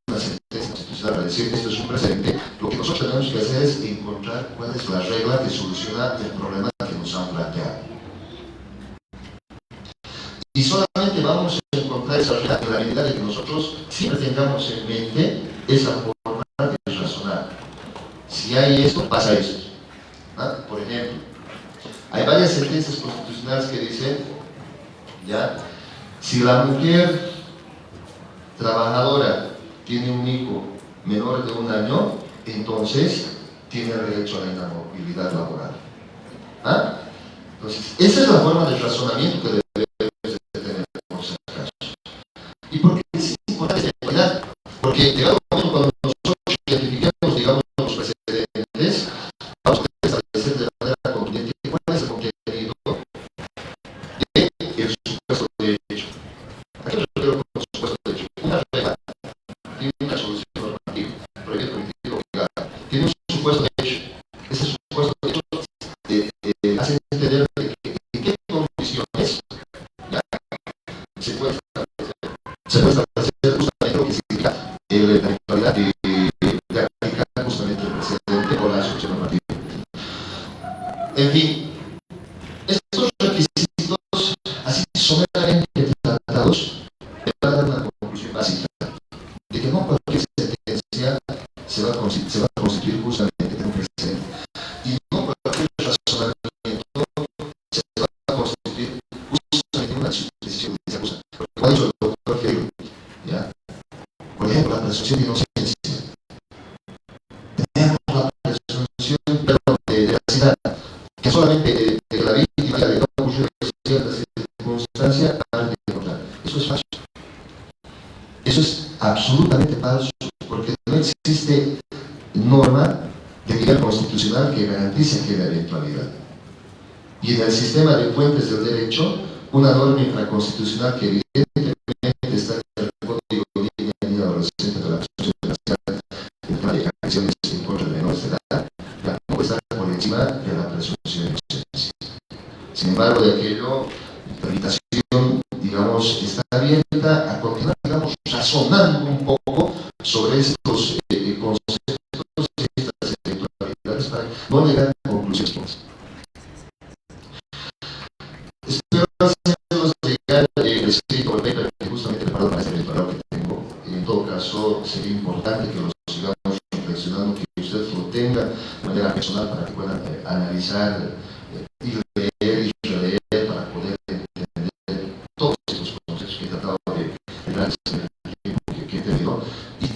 una sentencia constitucional para decir esto es un precedente, lo que nosotros tenemos que hacer es encontrar cuál es la regla que soluciona el problema que nos han planteado. Y solamente vamos a encontrar esa regla en la medida de que nosotros siempre tengamos en mente esa forma de razonar. Si hay esto, pasa esto. ¿Ah? Por ejemplo, hay varias sentencias constitucionales que dicen, ya, si la mujer trabajadora tiene un hijo menor de 1 año, entonces tiene el derecho a la inamovilidad laboral. ¿Ah? Entonces, esa es la forma de razonamiento que debemos de tener por si acaso. ¿Y por qué es importante esta igualdad? Porque llegado el momento cuando nosotros identifiquemos, digamos, los precedentes, vamos a establecer de manera contundente cuál es el contenido del supuesto de hecho. ¿A qué me refiero con supuesto de hecho? Una regla tiene una solución normativa, prohibida, permitida, obligada. Tiene un supuesto de hecho. Ese supuesto de hecho hace entender que en qué condiciones, ¿ya? Se puede establecer justamente lo que significa la eventualidad de aplicar justamente el precedente o la asociación normativa. En fin, estos requisitos, así someramente tratados, me van a dar una conclusión básica de que no cualquier sentencia se va a constituir justamente en un precedente, y no cualquier razonamiento se va a constituir justamente en una disposición judicial. Como ha dicho el doctor Fegel, ¿ya? Por ejemplo, la presunción de inocencia. Tenemos la presunción de veracidad, que solamente la víctima de no ocurrió cierta circunstancia para encontrar. Eso es falso. Eso es absolutamente falso, porque no existe norma de nivel constitucional que garantice aquella eventualidad. Y en el sistema de fuentes del derecho, una norma infraconstitucional que evidentemente está en el Código de Niños y Adolescentes de la presunción de veracidad, el tema de agresiones en contra de menores de edad, no puede estar por encima de la presunción de inocencia. Sin embargo, de aquello, la invitación, digamos, está abierta a continuar, digamos, razonando un poco sobre estos conceptos y estas eventualidades para no llegar a conclusiones. Espero hacerlos llegar el escrito o paper que justamente preparado para este eventualidad que tengo. En todo caso, sería importante que los sigamos reflexionando, que usted lo tenga de manera personal para que puedan analizar y leer y releer para poder entender todos estos conceptos que he tratado de darles en el tiempo que he tenido. Y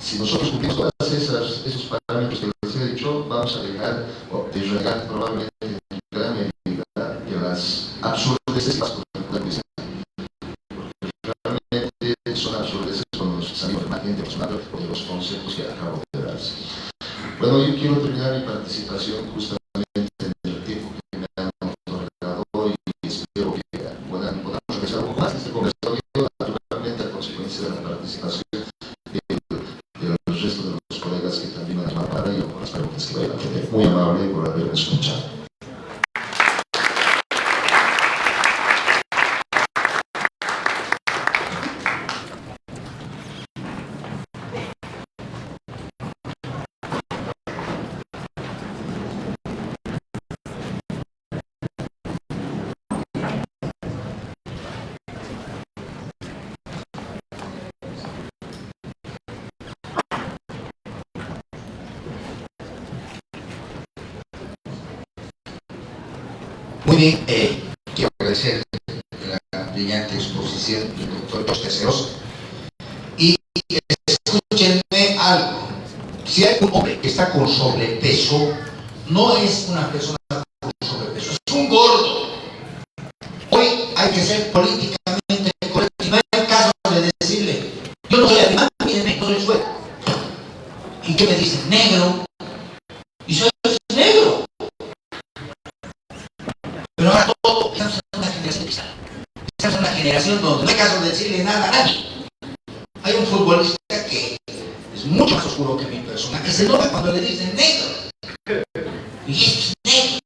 si nosotros cumplimos todos esos parámetros que les he dicho, vamos a dejar o desregar probablemente en gran medida de las absurdeces por el Poder Judicial. Porque realmente son absurdeces cuando salimos de la gente personal o de los conceptos que acabo de darse. Bueno, yo quiero terminar mi participación justamente en el tiempo que me han otorgado y espero que podamos regresar un poco más de este conversatorio, naturalmente a consecuencia de la participación del resto de los colegas que también van a tomar palabra y con las preguntas que vayan a tener. Muy amable por haberme escuchado. Muy bien, quiero agradecer la brillante exposición del doctor George Terceros. Y escúchenme algo. Si hay un hombre que está con sobrepeso, no es una persona con sobrepeso, es un gordo. Hoy hay que ser políticamente correcto y no hay caso de decirle, yo no soy alemán, mírenme, no soy sueco. ¿Y qué me dicen? Negro. Y soy negro. Pero ahora todo, estamos en una generación de cristal. Estamos en una generación donde no hay caso de decirle nada a nadie. Hay un futbolista que es mucho más oscuro que mi persona, que se enoja cuando le dicen negro. Y es negro.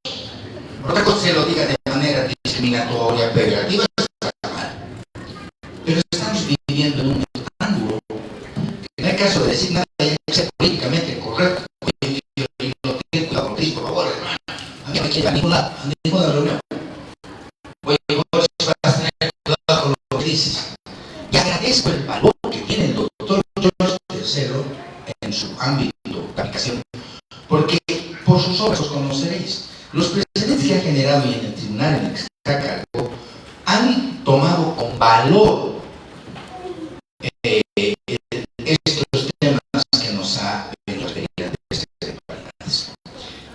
Por otra cosa se lo diga de manera discriminatoria, peyorativa, está mal. Pero estamos viviendo en un mundo tan duro que no hay caso de decir nada, hay que ser políticamente correcto. Y no tiene cuidado con Cristo, por favor, hermano. A mí no me quiere a ningún lado, a ninguna reunión. Voy a tener cuidado con lo que dices. Y agradezco el valor que tiene el doctor George Tercero en su ámbito de aplicación, porque por sus obras os conoceréis. Los precedentes que ha generado y en el tribunal en el que está a cargo han tomado con valor estos temas que nos ha venido a explicar de estas eventualidades.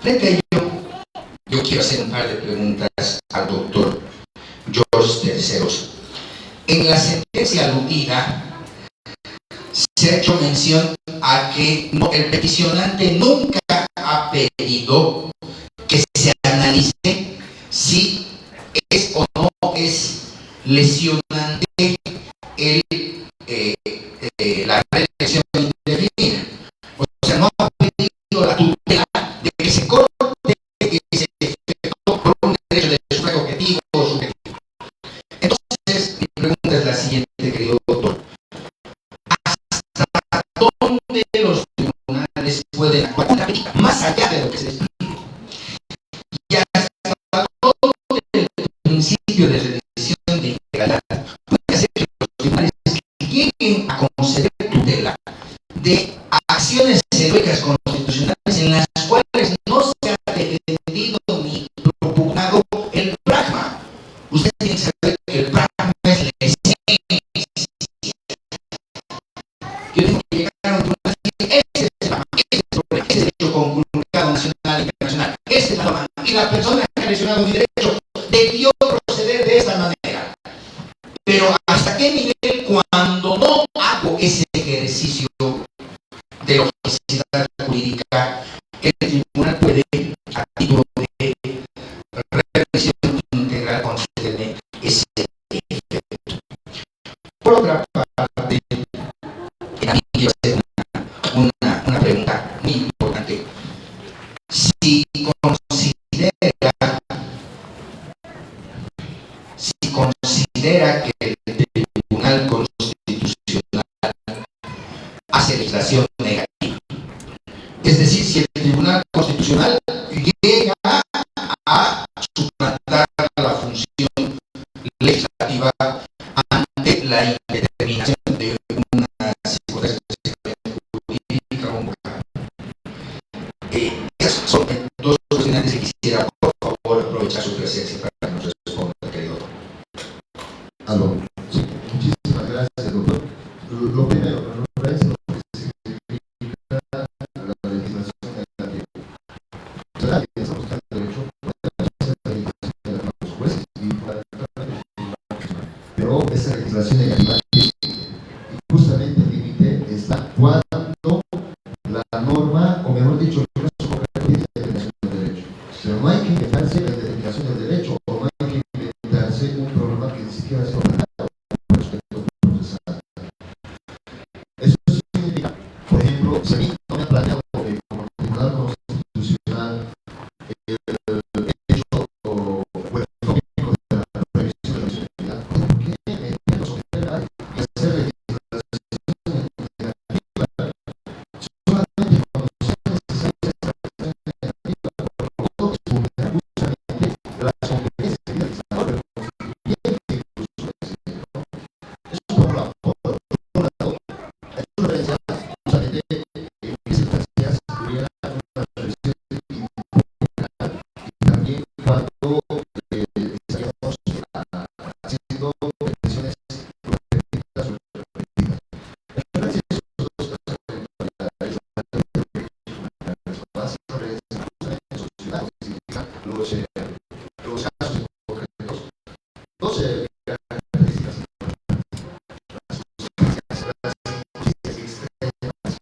Frente a ello, yo quiero hacer un par de preguntas al doctor George Terceros. En la sentencia aludida se ha hecho mención a que el peticionante nunca ha pedido que se analice si es o no es lesionante la reelección indefinida. O sea, no ha pedido la tutela de que se corte y se efectúe por un derecho de sufragio objetivo o subjetivo. Entonces, mi pregunta es la siguiente. Yo tengo que llegar a un tribunal y decir, ese es el problema, ese es el derecho conculcado nacional e internacional, esa es la norma, y la persona que ha lesionado mi derecho debió proceder de esta manera. Pero ¿hasta qué nivel cuando no hago ese ejercicio de logística jurídica, el tribunal puede, a título de revisión integral, concederme ese efecto? Por otra parte, también quiero hacer una pregunta muy importante. Si considera que el Tribunal Constitucional hace legislación negativa, es decir, si el Tribunal Constitucional llega a suplantar la función legislativa ante la indeterminación de una circunstancia jurídica o moral. Esas son dos cuestiones que quisiera, por favor, aprovechar su presencia para que nos responda, querido doctor. Aló. Sí, muchísimas gracias, doctor. Lo primero, en referencia a lo que significa la legislación negativa. Será que estamos buscando derecho a la legislación de los jueces y pero esa legislación negativa justamente el límite está cuando la norma, o mejor dicho, el caso concreto dice determinación del derecho. Pero no hay que inventarse la determinación del derecho, o no hay que inventarse un problema que ni siquiera sea ordenado con respecto al procesal. Eso significa, por ejemplo, si a mí no me ha planeado como Tribunal Constitucional el hecho o el económico de la previsión de la nacionalidad, ¿por qué me quiero someter a y hacer legislación negativa? Solamente cuando sea necesaria esta legislación negativa, por lo que vulnerar justamente las competencias del legislador, del constituyente, incluso ¿no? Eso por un lado. Por otro lado, hay una referencia justamente en qué circunstancias hubiera una revisión integral y también cuando estaríamos haciendo previsiones repetidas o repetidas. En referencia a esos dos casos de eventualidades, más referencia justamente sociedad, que significa los casos concretos, dos características importantes. Las justicias extremas.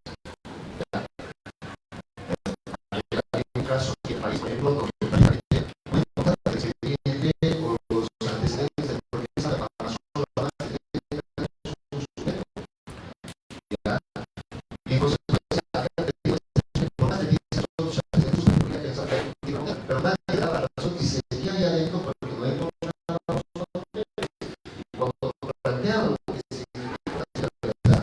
Hay un caso aquí en el país, por ejemplo, donde prácticamente no importa el expediente o los antecedentes del proceso para solamente un sujeto. Y en consecuencia, por más de 10 años, antecedentes podría pensar que hay un tribunal, pero nadie daba la razón y se seguía ahí adentro porque no encontraba los papeles. Y cuando plantean lo que significa la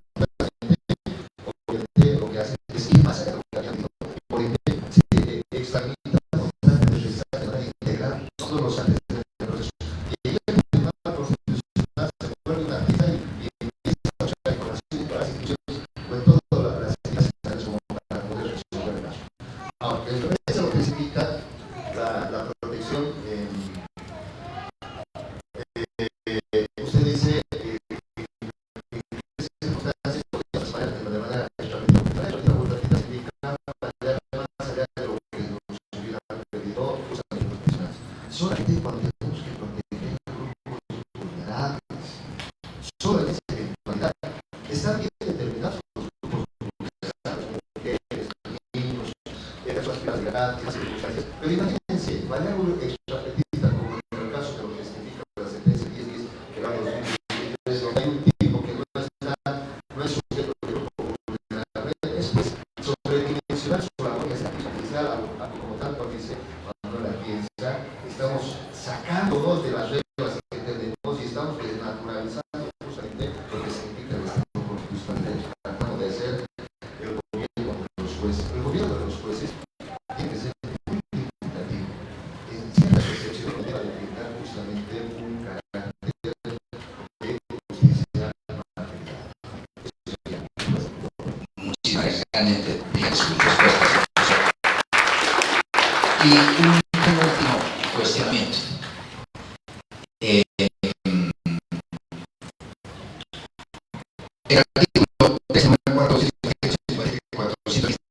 obviamente lo que hace es ir más allá de lo que había habido. Por ende, se extramita constantemente de registrar de manera integral todos los antecedentes del proceso. Y ahí el Tribunal Constitucional se vuelve una pieza y empieza a buscar la información de todas las instituciones o en todas las entidades estatales como para poder resolver el caso. Ahora, en referencia a lo que significa la protección, usted dice circunstancias podrían fallar de manera extraordinaria. La burocracia significa fallar más allá de lo que nos hubiera pedido justamente los profesionales. Solamente cuando tenemos que proteger grupos vulnerables, solo en esa eventualidad están bien determinados los grupos vulnerables, mujeres, niños, personas migrantes, las circunstancias. Pero imagínense, fallar algo extrapetista como en el caso de lo que significa la sentencia 1010 que va a 2023, donde hay un tipo que no es sujeto de grupo vulnerable, es pues sobredimensionar su labor judicial, como tanto dice Manuel Atienza, estamos sacándonos de las reglas que tenemos y estamos desnaturalizando justamente lo que significa el Estado constitucional, tratando de hacer el gobierno de los jueces. El gobierno de los jueces tiene que ser muy limitativo. En ciertas excepciones debe de brindar justamente un carácter de justicia material. Muchísimas gracias, realmente, bien sus respuestas. Y un último cuestionamiento. el artículo 400,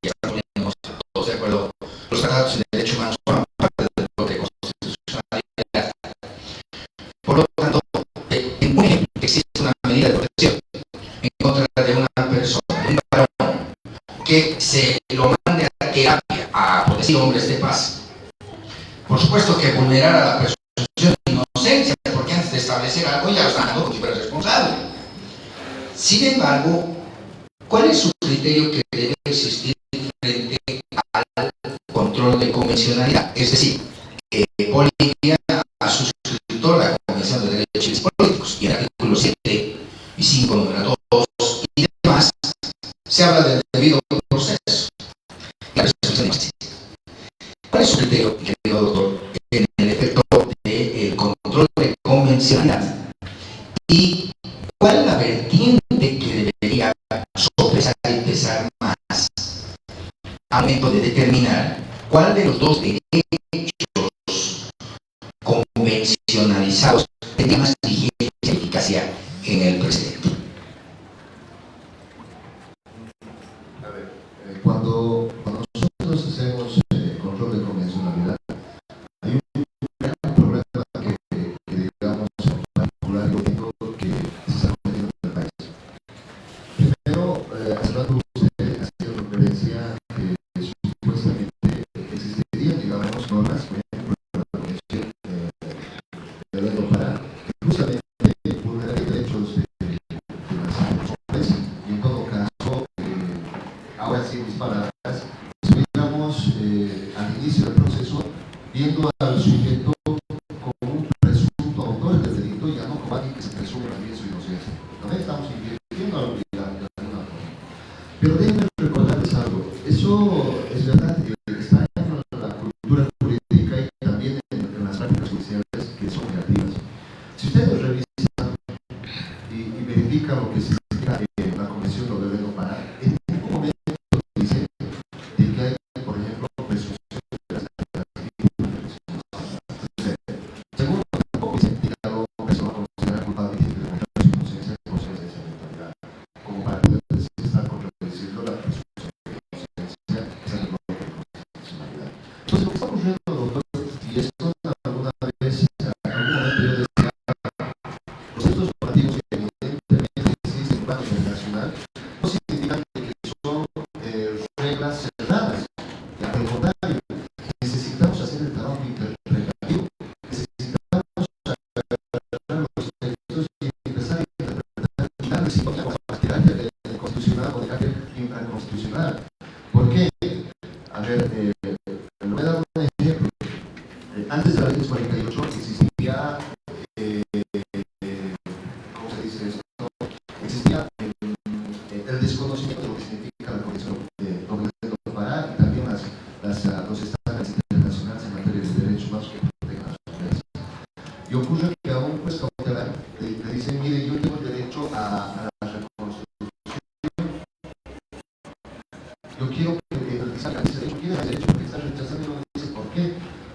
ya estamos todos de acuerdo, los tratados de derechos humanos forman parte del bloque constitucionalidad. Por lo tanto, en un ejemplo, existe una medida de protección en contra de una persona, un varón, que se lo mande a terapia, a, por decir, hombres de paz. Por supuesto que vulnerar a la presunción de inocencia, porque antes de establecer algo ya lo están dando como si fuera responsable. Sin embargo, ¿cuál es su criterio que debe existir frente al control de convencionalidad? Es decir, Bolivia ha suscrito la Convención de Derechos Civiles Políticos y el artículo 7 y 5, número 2 y demás, se habla del debido proceso. La presunción de inocencia. ¿Cuál es su criterio, querido doctor, en el efecto del control de convencionalidad? ¿Y cuál es la vertiente que debería sopesar y pesar más al momento de determinar cuál de los dos derechos convencionalizados tenía más vigencia y eficacia en el presente? A ver, cuando nosotros hacemos control de convencionalidad, hay un gran problema que digamos, en particular, yo digo que se está cometiendo en el país. Primero, hace rato usted hacía referencia que supuestamente existirían, digamos, normas, por ejemplo, la Convención de Belén do Pará, que justamente vulneraría derechos de las hombres, y en todo caso, ahora sí, mis palabras, estuviéramos al inicio del proceso viendo al sujeto como un presunto autor del delito, ya no como alguien que se presume también su inocencia. También estamos invirtiendo a la unidad de alguna forma. Pero déjenme recordarles algo. Eso es verdad que está en la cultura jurídica y también en las prácticas judiciales que son negativas. Si ustedes revisan y verifican lo que significa la Convención de Belén do Pará, en ningún momento dice de que hay, por ejemplo, presunción de las segundo, tampoco dice que cada hombre se va a considerar culpable y tiene que demostrar su inocencia en procesos de desarrollar, como para poder decir, estar contradiciendo la presunción de inocencia que se le bloquea de constitucionalidad. Entonces, lo que está ocurriendo, doctor, y esto alguna vez, en algún momento yo decía, los hechos normativos que evidentemente existen en plano internacional no significan que son reglas cerradas. Y al contrario, necesitamos hacer el trabajo interpretativo, necesitamos agarrar los textos y empezar a interpretar y darle sintonía a carácter constitucional o de carácter infraconstitucional. ¿Por qué? A ver, le voy a dar un ejemplo. Antes de la ley 48 existía, ¿cómo se dice esto? Existía el desconocimiento de lo que significa la Convención de Belén do Pará y también los estándares internacionales en materia de derechos humanos que protegen a las mujeres. Y ocurre que a un juez cautelar le dicen, mire, yo tengo el derecho a la reconstrucción. Yo quiero que el saca ese derecho, quiere ese derecho porque está rechazando y no me dice por qué.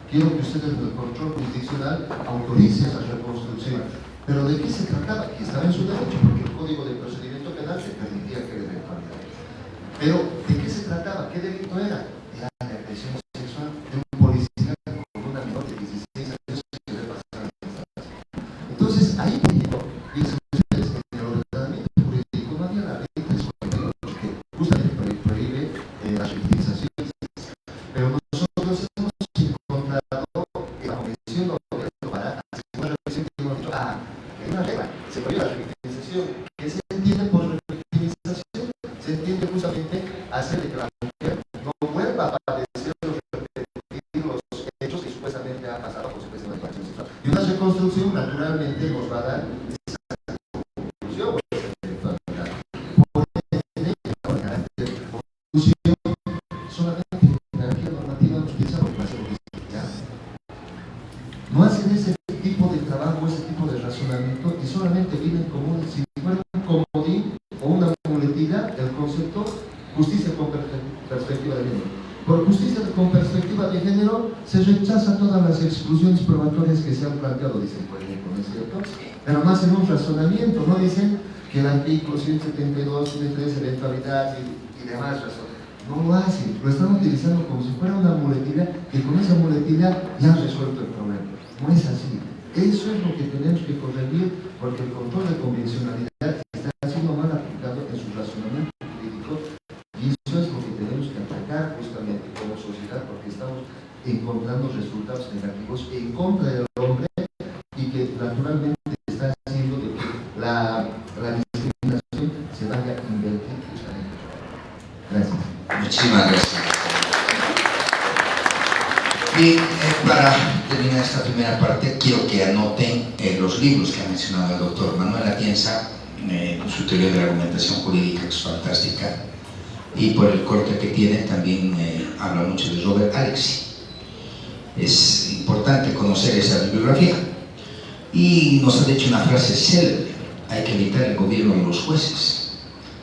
Quiero que usted en el control jurisdiccional autorice esa reconstrucción. Pero ¿de qué se trataba? Que estaba en su derecho, porque el Código de Procedimiento Penal le permitía que le eventualidad. Pero ¿de qué se trataba? ¿Qué delito era? Era de agresión sexual de un policía con una menor de 16 años que le pasaron a las. Entonces, ahí, dicen ustedes, en el ordenamiento jurídico no había la ley 348 que justamente prohíbe las victimizaciones. Pero nosotros hemos encontrado en la Convención de Belén do Pará, una revisión que hemos dicho, hay una regla, se prohíbe la revictimización. ¿Qué se entiende por revictimización? Se entiende justamente hacer que la mujer no vuelva a padecer los repetidos hechos que supuestamente ha pasado por consecuencia de la infracción sexual. Y una reconstrucción naturalmente nos va a dar esa conclusión o esa eventualidad. Por el carácter de conclusión, solamente jerarquía normativa nos piensa lo que pasa lo que se llama. No hacen ese tipo de trabajo, ese tipo de razonamiento y solamente viven como si fuera un comodín o una muletilla del concepto justicia con perspectiva de género. Por justicia con perspectiva de género se rechazan todas las exclusiones probatorias que se han planteado, dicen, por ejemplo, ¿no es cierto? Pero no hacen un razonamiento, no dicen que el artículo 172 tiene 3 eventualidades y demás razones. No lo hacen, lo están utilizando como si fuera una muletilla, que con esa muletilla ya han resuelto el problema. No es así. Eso es lo que tenemos que corregir, porque el control de convencionalidad está siendo mal aplicado en su razonamiento jurídico, y eso es lo que tenemos que atacar justamente como sociedad, porque estamos encontrando resultados negativos en contra del hombre y que naturalmente está haciendo de que la discriminación se vaya a invertir justamente. Gracias. Muchísimas gracias. Bien, para terminar esta primera parte, quiero que anoten los libros que ha mencionado el doctor Manuel Atienza, su teoría de la argumentación jurídica, que es fantástica, y por el corte que tiene también habla mucho de Robert Alexy. Es importante conocer esa bibliografía. Y nos ha dicho una frase célebre: hay que evitar el gobierno de los jueces.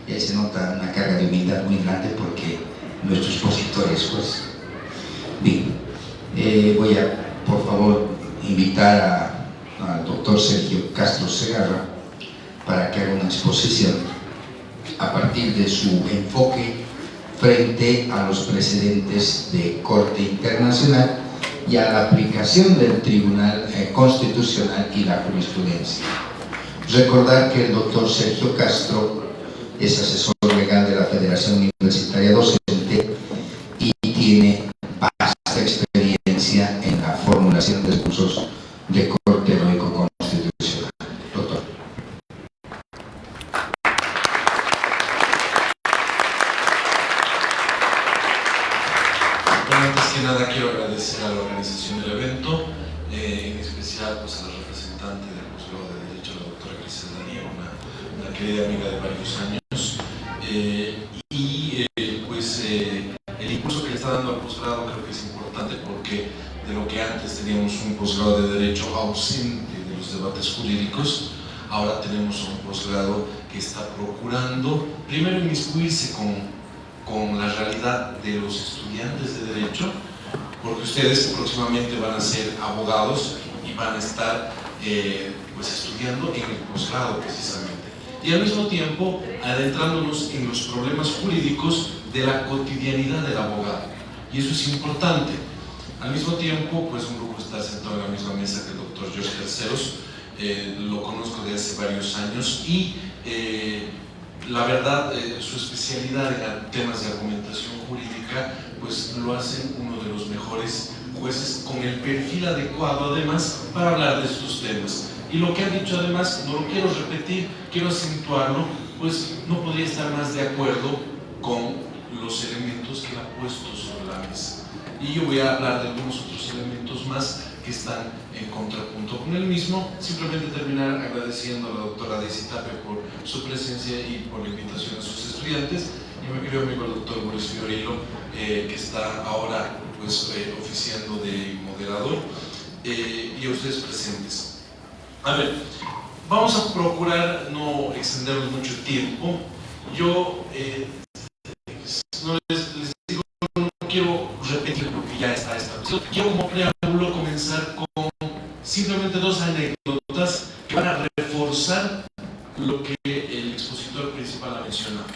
Y ahí se nota una carga de humildad muy grande, porque nuestro expositor es juez. Bien, voy a, por favor, invitar al doctor Sergio Castro Segarra para que haga una exposición a partir de su enfoque frente a los precedentes de Corte Internacional y a la aplicación del Tribunal Constitucional y la jurisprudencia. Recordar que el doctor Sergio Castro es asesor legal de la Federación Universitaria Docente y tiene vasta experiencia en la formulación de recursos de corte heroico constitucional. Doctor. Bueno, antes que nada quiero agradecer a la organización del evento, en especial pues, a la representante del Juzgado de Derecho, la doctora Griselda Díaz, una querida amiga de varios años, el impulso que le está dando al posgrado creo que es importante, porque de lo que antes teníamos un posgrado de Derecho ausente de los debates jurídicos, ahora tenemos un posgrado que está procurando primero inmiscuirse con la realidad de los estudiantes de Derecho, porque ustedes próximamente van a ser abogados y van a estar pues estudiando en el posgrado precisamente, y al mismo tiempo adentrándonos en los problemas jurídicos de la cotidianidad del abogado, y eso es importante. Al mismo tiempo, pues un lujo estar sentado en la misma mesa que el doctor George Terceros. Lo conozco de hace varios años y la verdad, su especialidad en temas de argumentación jurídica, pues lo hacen uno de los mejores jueces, con el perfil adecuado además para hablar de estos temas. Y lo que ha dicho además, no lo quiero repetir, quiero acentuarlo, pues no podría estar más de acuerdo con los elementos que él ha puesto sobre la mesa. Y yo voy a hablar de algunos otros elementos más que están en contrapunto con el mismo. Simplemente terminar agradeciendo a la doctora Daisy Tapia por su presencia y por la invitación a sus estudiantes, y a mi querido amigo el doctor Boris Fiorello, que está ahora pues, oficiando de moderador, y a ustedes presentes. A ver, vamos a procurar no extendernos mucho tiempo. Yo no les digo, no quiero repetir lo que ya está establecido. Quiero como preámbulo comenzar con simplemente 2 anécdotas que van a reforzar lo que el expositor principal ha mencionado.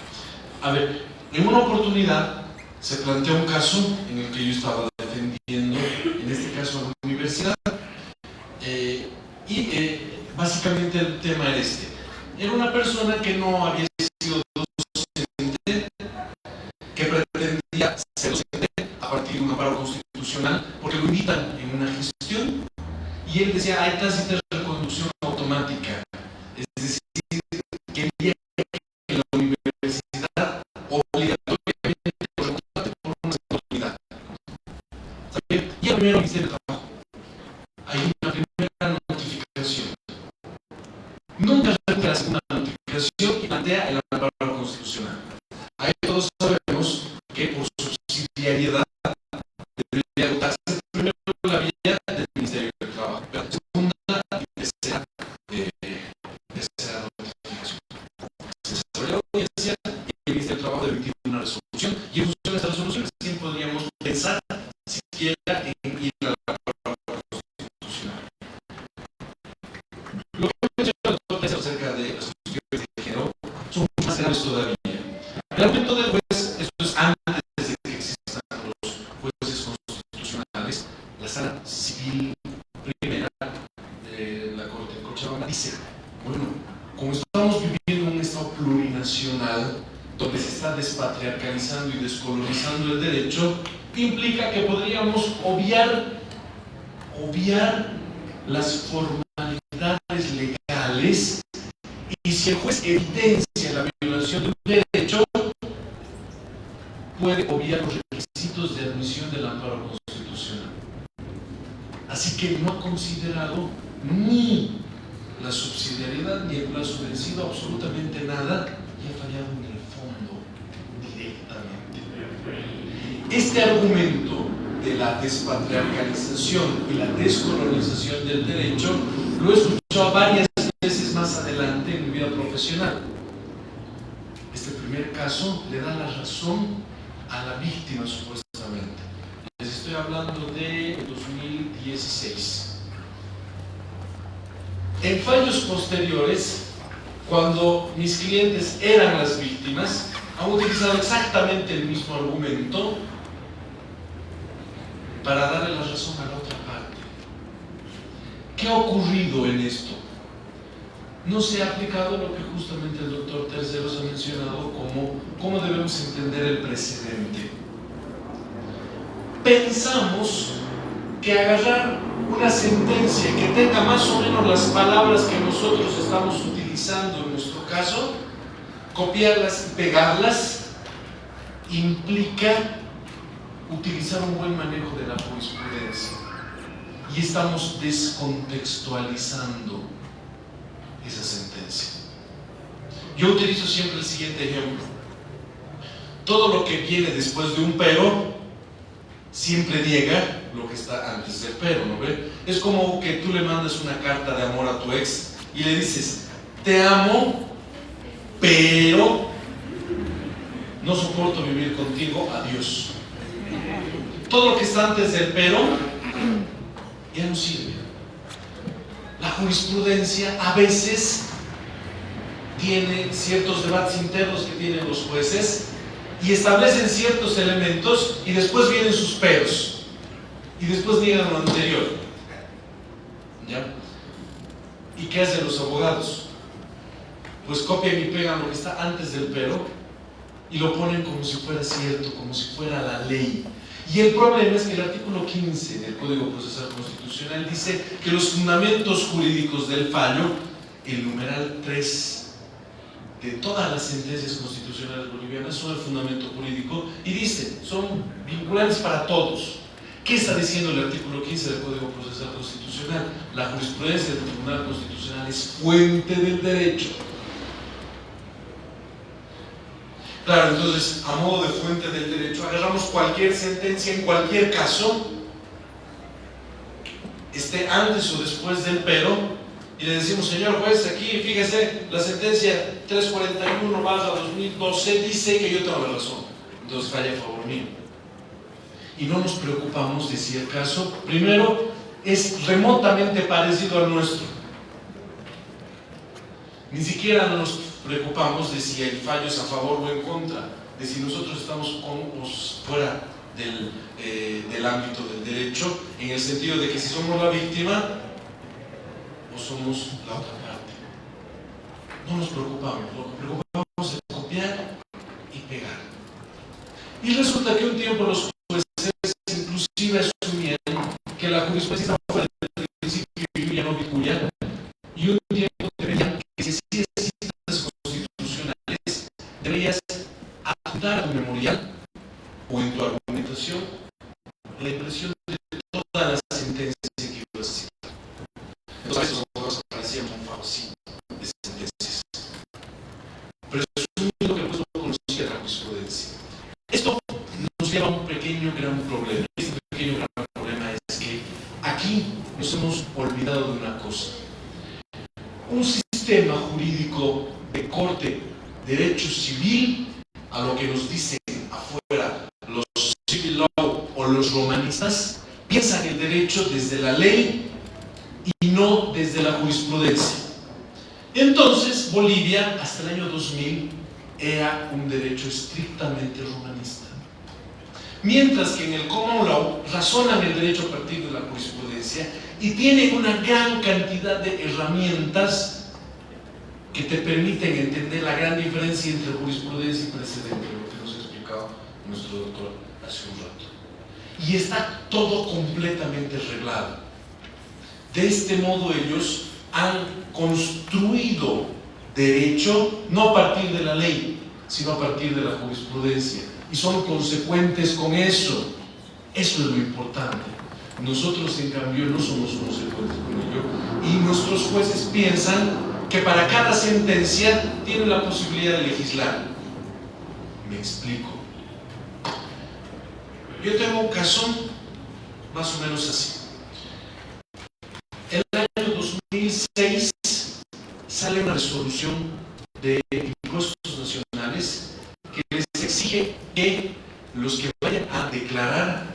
A ver, en una oportunidad se planteó un caso en el que yo estaba defendiendo, en este caso a la universidad, básicamente el tema era este. Era una persona que no había sido docente, que pretendía ser docente a partir de un amparo constitucional, porque lo invitan en una gestión, y él decía, hay tácita de reconducción automática, es decir, quería que la universidad obligatoriamente lo recontrate por una autoridad. Y el primero Ministerio de Trabajo, hay una primera notificación. Nunca recurre a la segunda notificación y plantea el amparo constitucional. Ahí todos sabemos que por subsidiariedad debería agotarse primero la vía del Ministerio del Trabajo, pero la segunda y tercera notificación. Se desarrolla la audiencia y el Ministerio del Trabajo debe emitir una resolución, y en función de esta resolución recién podríamos pensar siquiera en ir al amparo constitucional. Lo que mencionó el doctor acerca de las cuestiones de género más graves todavía. El argumento del juez, esto es antes de que existan los jueces constitucionales, la sala civil primera de la Corte de Cochabamba dice, bueno, como estamos viviendo un estado plurinacional donde se está despatriarcalizando y descolonizando el derecho, implica que podríamos obviar las formalidades legales, y si el juez evidencia la violación de un derecho, puede obviar los requisitos de admisión del amparo constitucional. Así que no ha considerado ni la subsidiariedad ni el plazo vencido, absolutamente nada, y ha fallado en el fondo directamente. Este argumento de la despatriarcalización y la descolonización del derecho lo he escuchado varias veces más adelante en mi vida profesional. Este primer caso le da la razón a la víctima, supuestamente. Les estoy hablando de 2016. En fallos posteriores, cuando mis clientes eran las víctimas, han utilizado exactamente el mismo argumento para darle la razón a la otra parte. ¿Qué ha ocurrido en esto? No se ha aplicado lo que justamente el doctor Terceros ha mencionado como cómo debemos entender el precedente. Pensamos que agarrar una sentencia que tenga más o menos las palabras que nosotros estamos utilizando en nuestro caso, copiarlas y pegarlas, implica utilizar un buen manejo de la jurisprudencia. Y estamos descontextualizando esa sentencia. Yo utilizo siempre el siguiente ejemplo. Todo lo que viene después de un pero siempre niega lo que está antes del pero, ¿no ve? Es como que tú le mandas una carta de amor a tu ex y le dices, te amo, pero no soporto vivir contigo, adiós. Todo lo que está antes del pero ya no sirve. La jurisprudencia a veces tiene ciertos debates internos que tienen los jueces y establecen ciertos elementos y después vienen sus peros y después niegan lo anterior. ¿Ya? ¿Y qué hacen los abogados? Pues copian y pegan lo que está antes del pero y lo ponen como si fuera cierto, como si fuera la ley. Y el problema es que el artículo 15 del Código Procesal Constitucional dice que los fundamentos jurídicos del fallo, el numeral 3 de todas las sentencias constitucionales bolivianas son el fundamento jurídico y dice, son vinculantes para todos. ¿Qué está diciendo el artículo 15 del Código Procesal Constitucional? La jurisprudencia del Tribunal Constitucional es fuente del derecho. Claro, entonces, a modo de fuente del derecho, agarramos cualquier sentencia en cualquier caso, esté antes o después del pero, y le decimos, señor juez, aquí, fíjese, la sentencia 341/2012 dice que yo tengo la razón, entonces falla a favor mío. Y no nos preocupamos de si el caso, primero, es remotamente parecido al nuestro. Ni siquiera nos preocupamos de si el fallo es a favor o en contra, de si nosotros estamos con o fuera del ámbito del derecho, en el sentido de que si somos la víctima o somos la otra parte. No nos preocupamos, lo que preocupamos es copiar y pegar. Y resulta que un tiempo los jueces inclusive asumían que la jurisprudencia estaba fuera del principio y ya no vicuya, y un tiempo creían que si existen constitucionales deberías adjuntar a tu memorial o en tu argumentación la impresión de todas las sentencias que ibas a citar. Entonces a veces los abogados aparecían un fagocito de sentencias, presumiendo que el juez no conocía la jurisprudencia. Esto nos lleva a un pequeño gran problema. Este pequeño gran problema es que aquí nos hemos olvidado de una cosa. Un sistema jurídico de corte derecho civil, a lo que nos dicen afuera los civil law o los romanistas, piensan el derecho desde la ley y no desde la jurisprudencia. Entonces Bolivia hasta el año 2000 era un derecho estrictamente romanista. Mientras que en el Common Law razonan el derecho a partir de la jurisprudencia y tienen una gran cantidad de herramientas que te permiten entender la gran diferencia entre jurisprudencia y precedente, lo que nos ha explicado nuestro doctor hace un rato. Y está todo completamente arreglado. De este modo ellos han construido derecho no a partir de la ley, sino a partir de la jurisprudencia. Y son consecuentes con eso. Eso es lo importante. Nosotros, en cambio, no somos consecuentes con ello. Y nuestros jueces piensan que para cada sentencia tienen la posibilidad de legislar. Me explico. Yo tengo un caso más o menos así. En el año 2006 sale una resolución de impuestos nacionales que les exige que los que vayan a declarar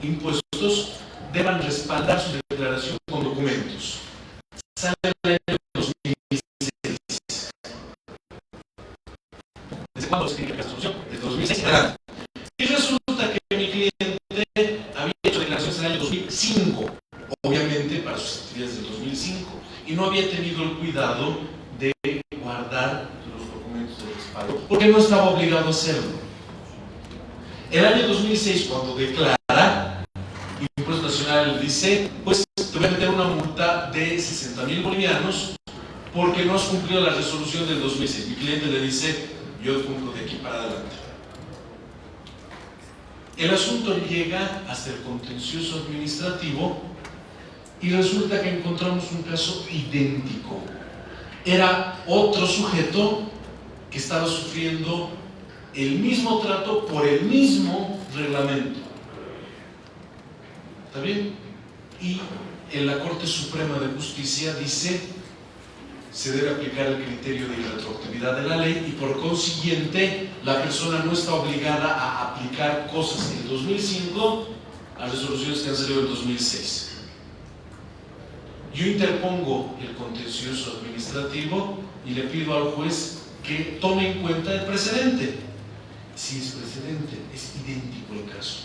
impuestos deban respaldar su declaración con documentos. Sale el año 2006. ¿Desde cuándo se tiene que hacer la resolución? Desde 2006 adelante. Y resulta que mi cliente había hecho declaraciones en el año 2005, obviamente para sus actividades del 2005, y no había tenido el cuidado de guardar los documentos de respaldo, porque no estaba obligado a hacerlo. El año 2006, cuando declara, Impuesto Nacional dice, pues te voy a meter una multa de 60.000 bolivianos porque no has cumplido la resolución del 2006. Mi cliente le dice, yo cumplo de aquí para adelante. El asunto llega hasta el contencioso administrativo y resulta que encontramos un caso idéntico. Era otro sujeto que estaba sufriendo el mismo trato por el mismo reglamento. ¿Está bien? Y en la Corte Suprema de Justicia dice se debe aplicar el criterio de irretroactividad de la ley y por consiguiente la persona no está obligada a aplicar cosas en 2005 a resoluciones que han salido en 2006. Yo interpongo el contencioso administrativo y le pido al juez que tome en cuenta el precedente. Si es precedente, es idéntico el caso.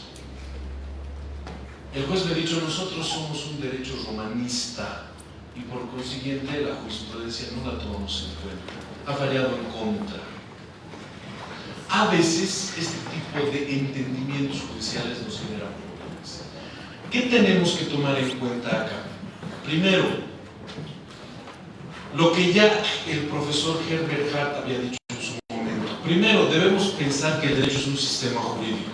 El juez me ha dicho, nosotros somos un derecho romanista y por consiguiente la jurisprudencia no la tomamos en cuenta. Ha fallado en contra. A veces este tipo de entendimientos judiciales nos generan problemas. ¿Qué tenemos que tomar en cuenta acá? Primero, lo que ya el profesor Herbert Hart había dicho en su momento. Primero, debemos pensar que el derecho es un sistema jurídico.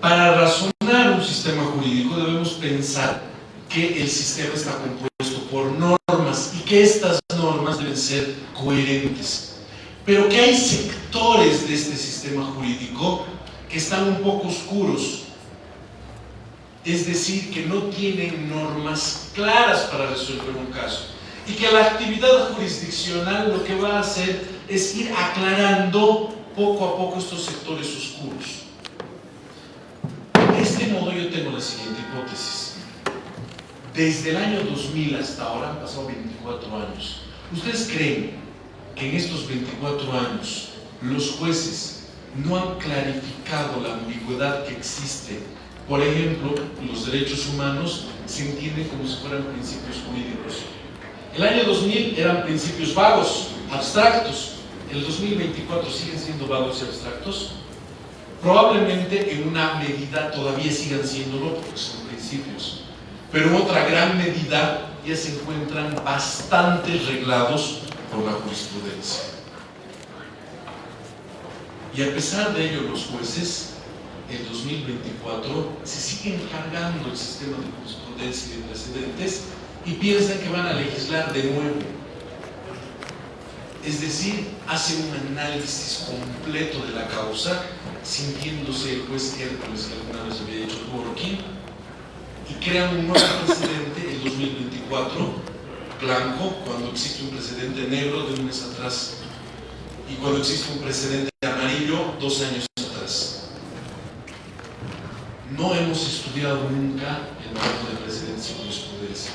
Para razonar un sistema jurídico debemos pensar que el sistema está compuesto por normas y que estas normas deben ser coherentes. Pero que hay sectores de este sistema jurídico que están un poco oscuros. Es decir, que no tienen normas claras para resolver un caso. Y que la actividad jurisdiccional lo que va a hacer es ir aclarando poco a poco estos sectores oscuros. De este modo yo tengo la siguiente hipótesis. Desde el año 2000 hasta ahora han pasado 24 años. ¿Ustedes creen que en estos 24 años los jueces no han clarificado la ambigüedad que existe? Por ejemplo, los derechos humanos se entienden como si fueran principios jurídicos. El año 2000 eran principios vagos, abstractos. El 2024 siguen siendo vagos y abstractos. Probablemente en una medida todavía sigan siéndolo porque son principios. Pero en otra gran medida ya se encuentran bastante reglados por la jurisprudencia. Y a pesar de ello, los jueces en 2024 se siguen cargando el sistema de jurisprudencia y de precedentes y piensan que van a legislar de nuevo. Es decir, hacen un análisis completo de la causa, sintiéndose el juez Hércules, que alguna vez había dicho Dworkin, y crean un nuevo precedente en 2024, blanco, cuando existe un precedente negro de un mes atrás, y cuando existe un precedente amarillo 2 años atrás. No hemos estudiado nunca el manejo de precedentes y jurisprudencia.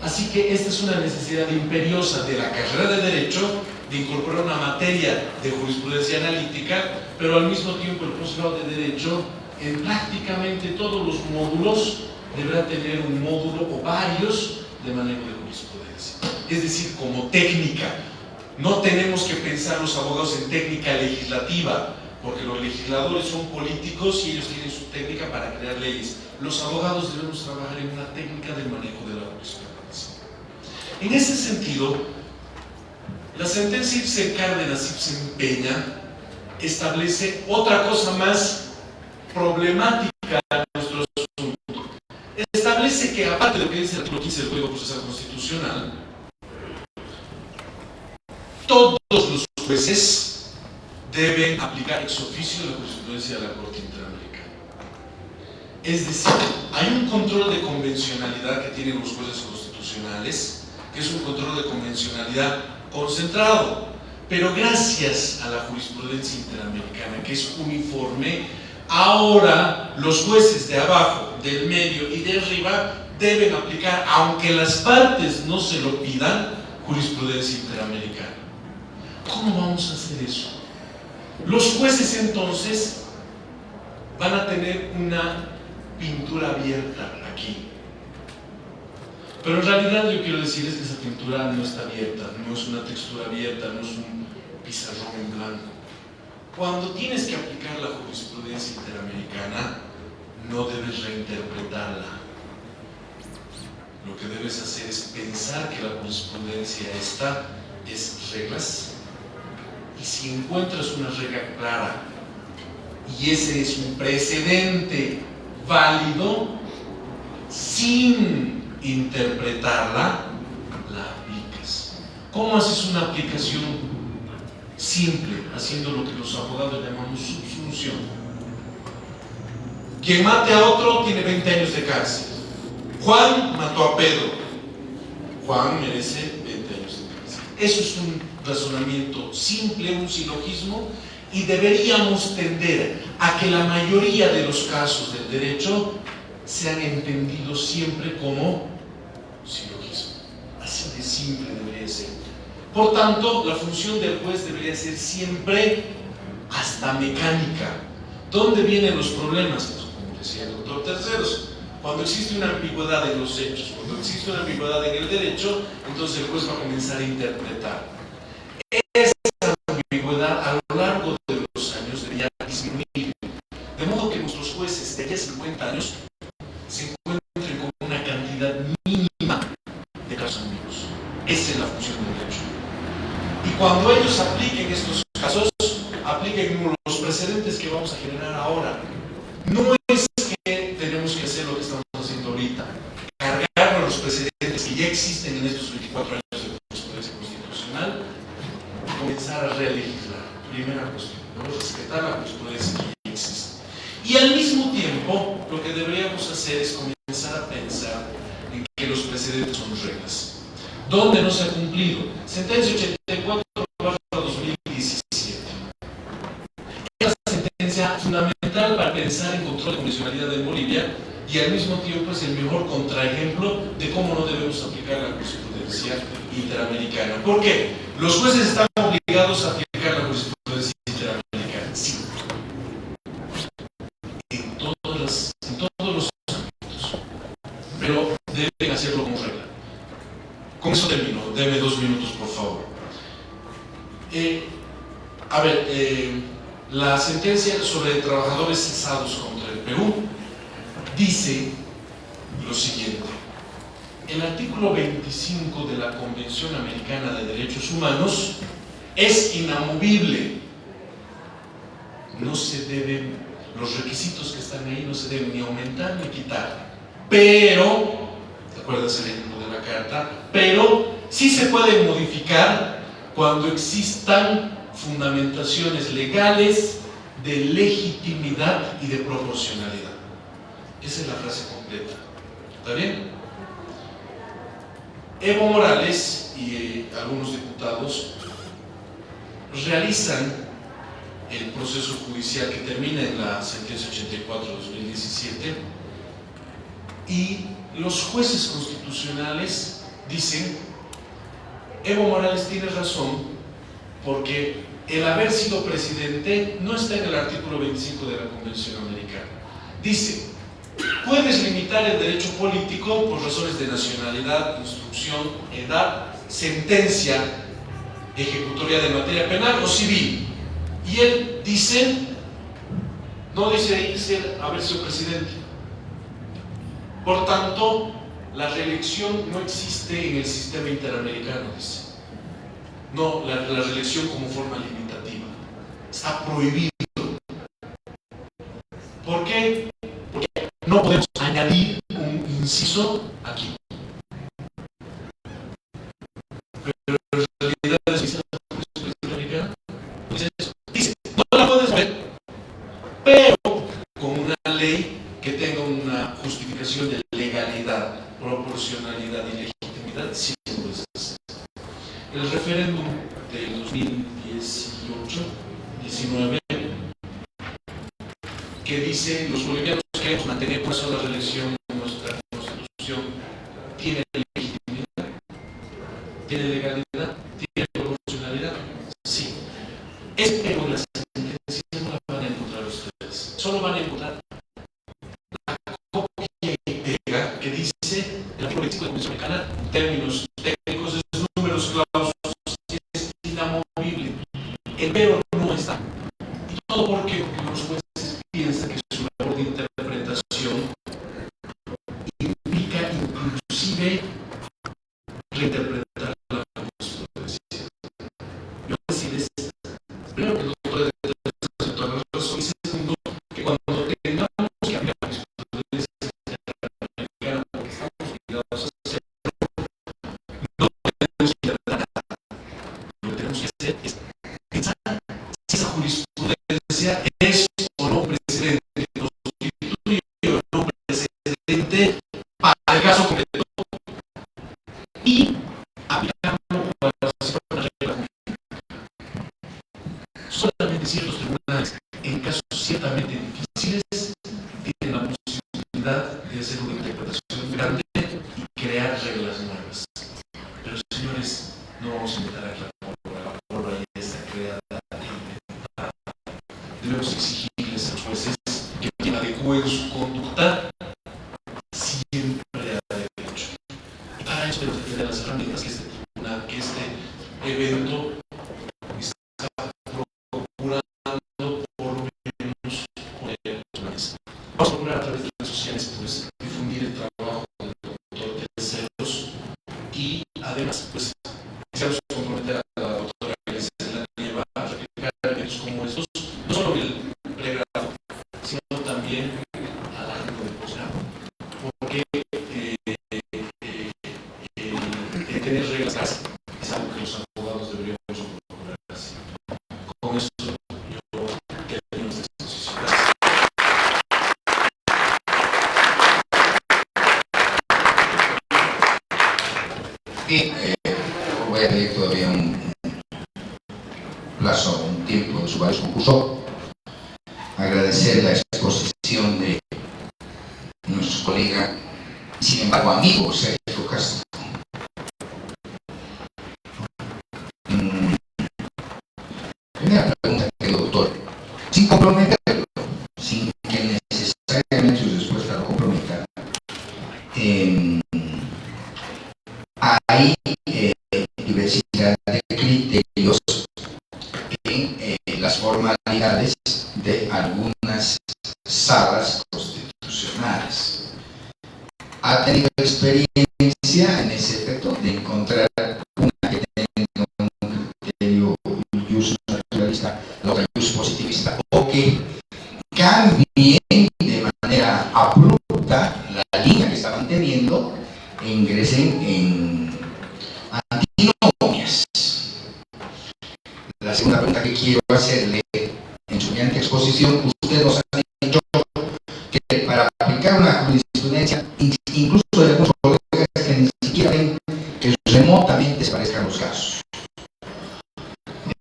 Así que esta es una necesidad imperiosa de la carrera de Derecho de incorporar una materia de jurisprudencia analítica, pero al mismo tiempo el posgrado de Derecho, en prácticamente todos los módulos, deberá tener un módulo o varios de manejo de jurisprudencia. Es decir, como técnica. No tenemos que pensar los abogados en técnica legislativa, porque los legisladores son políticos y ellos tienen su técnica para crear leyes. Los abogados debemos trabajar en una técnica del manejo de la jurisprudencia. En ese sentido, la sentencia Ipsen Cárdenas Ipsen Peña establece otra cosa más problemática en nuestro asunto. Establece que, aparte de lo que dice el artículo 15 del Código Procesal Constitucional, todos los jueces deben aplicar ex oficio la jurisprudencia de la Corte Interamericana. Es decir, hay un control de convencionalidad que tienen los jueces constitucionales, que es un control de convencionalidad concentrado, pero gracias a la jurisprudencia interamericana, que es uniforme, ahora los jueces de abajo, del medio y de arriba deben aplicar, aunque las partes no se lo pidan, jurisprudencia interamericana. ¿Cómo vamos a hacer eso? Los jueces entonces van a tener una pintura abierta aquí. Pero en realidad yo quiero decirles que esa pintura no está abierta, no es una textura abierta, no es un pizarrón en blanco. Cuando tienes que aplicar la jurisprudencia interamericana, no debes reinterpretarla. Lo que debes hacer es pensar que la jurisprudencia esta es reglas, y si encuentras una regla clara y ese es un precedente válido, sin interpretarla, la aplicas. ¿Cómo haces una aplicación simple? Haciendo lo que los abogados llamamos subsunción. Quien mate a otro tiene 20 años de cárcel. Juan mató a Pedro. Juan merece 20 años de cárcel. Eso es un razonamiento simple, un silogismo, y deberíamos tender a que la mayoría de los casos del derecho sean entendidos siempre como silogismo. Así de simple debería ser. Por tanto, la función del juez debería ser siempre hasta mecánica. ¿Dónde vienen los problemas? Pues, como decía el doctor Terceros, cuando existe una ambigüedad en los hechos, cuando existe una ambigüedad en el derecho, entonces el juez va a comenzar a interpretar. Esa ambigüedad a lo largo de los años debería disminuir, de modo que nuestros jueces de aquí a 50 años se encuentren con una cantidad mínima de casos ambiguos. Esa es la función del derecho. Y cuando ellos apliquen estos casos, apliquen los precedentes que vamos a generar ahora. No es que tenemos que hacer lo que estamos haciendo ahorita, cargar los precedentes que ya existen en estos 24 años de jurisprudencia constitucional y comenzar a relegislar. Primera cuestión, debemos respetar la jurisprudencia que ya existe. Y al mismo tiempo, lo que deberíamos hacer es comenzar a pensar en que los precedentes son reglas. ¿Dónde no se ha cumplido? Sentencia 84/2017. Es la sentencia fundamental para pensar en control de condicionalidad en Bolivia y al mismo tiempo es el mejor contraejemplo de cómo no debemos aplicar la jurisprudencia interamericana. ¿Por qué? Los jueces están obligados a aplicar la jurisprudencia interamericana. Sí. En todos los ámbitos. Pero deben hacerlo como regla. Con eso termino. Deme 2 minutos, por favor. La sentencia sobre trabajadores cesados contra el Perú dice lo siguiente. El artículo 25 de la Convención Americana de Derechos Humanos es inamovible. No se deben, los requisitos que están ahí no se deben ni aumentar ni quitar. Pero, ¿te acuerdas el ejemplo de la carta? Pero sí se pueden modificar cuando existan fundamentaciones legales de legitimidad y de proporcionalidad. Esa es la frase completa. ¿Está bien? Evo Morales y algunos diputados realizan el proceso judicial que termina en la sentencia 84/2017 y los jueces constitucionales dicen: Evo Morales tiene razón porque el haber sido presidente no está en el artículo 25 de la Convención Americana. Dice: puedes limitar el derecho político por razones de nacionalidad, instrucción, edad, sentencia ejecutoria de materia penal o civil. Y él dice, no dice haber sido presidente. Por tanto, la reelección no existe en el sistema interamericano, dice. No, la reelección como forma limitativa. Está prohibido. ¿Por qué? Porque no podemos añadir un inciso aquí. Pero en realidad dice no la puedes ver, pero con una ley que tenga una justificación de legalidad, proporcionalidad y legitimidad, sí se puede hacer. El referéndum del 2018-19, que dice: los bolivianos queremos mantener una sola reelección en nuestra constitución, ¿tiene legitimidad? ¿Tiene legalidad? ¿Tiene proporcionalidad? Sí. Pero las sentencias no las van a encontrar ustedes. Solo van a encontrar la copia y pega que dice el artículo 25 de la Convención Americana, en términos técnicos, es números clausos, es inamovible. El pero no está. ¿Y todo por qué? Porque los jueces piensan que su labor de interpretación implica inclusive reinterpretar la jurisprudencia. Yo decir primero, que el doctor de toda la razón, y segundo, que cuando tengamos que aplicar la jurisprudencia interamericana, porque estamos obligados a hacerlo, no tenemos que interpretar nada. Lo que tenemos que hacer es pensar si esa jurisprudencia es o no precedente, que nos constituye o no precedente para el caso concreto, y aplicarlo para una regla. Solamente ciertos tribunales, en casos ciertamente difíciles, tienen la posibilidad de hacer una interpretación grande y crear reglas nuevas. Pero, señores, no vamos a inventar aquí la pólvora ya está creada e inventada. Debemos exigirles a los jueces que adecúen su conducta siempre a derecho. Y para eso debemos tener las herramientas que este tribunal, que este evento está procurando por lo menos poner en la mesa. Vamos a procurar a través de redes sociales pues difundir el trabajo del doctor Terceros, y además pues deseamos comprometer a la doctora Elisa Nieva a replicar eventos como estos, no solo en el pregrado, sino también al arranque del posgrado, porque tener reglas claras es algo que los abogados deberíamos procurar así. Con esto yo quedaría en esta exposición. Y voy a pedir todavía un plazo, un tiempo en su varios concurso. Agradecer la exposición de nuestro colega, sin embargo amigo, Sergio Castro. Primera pregunta, doctor, sin comprometerlo, sin que necesariamente su respuesta lo comprometa, hay diversidad de criterios en las formalidades de algunas salas constitucionales. ¿Ha tenido experiencia en ese efecto de encontrar una que tenga un criterio jus naturalista, la otra jus positivista, o que cambien de manera abrupta la línea que estaban teniendo e ingresen en antinomias? La segunda pregunta que quiero hacerle: en su brillante exposición, usted nos ha dicho que para aplicar una jurisprudencia, incluso de algunos colegas que ni siquiera ven que remotamente se parezcan los casos.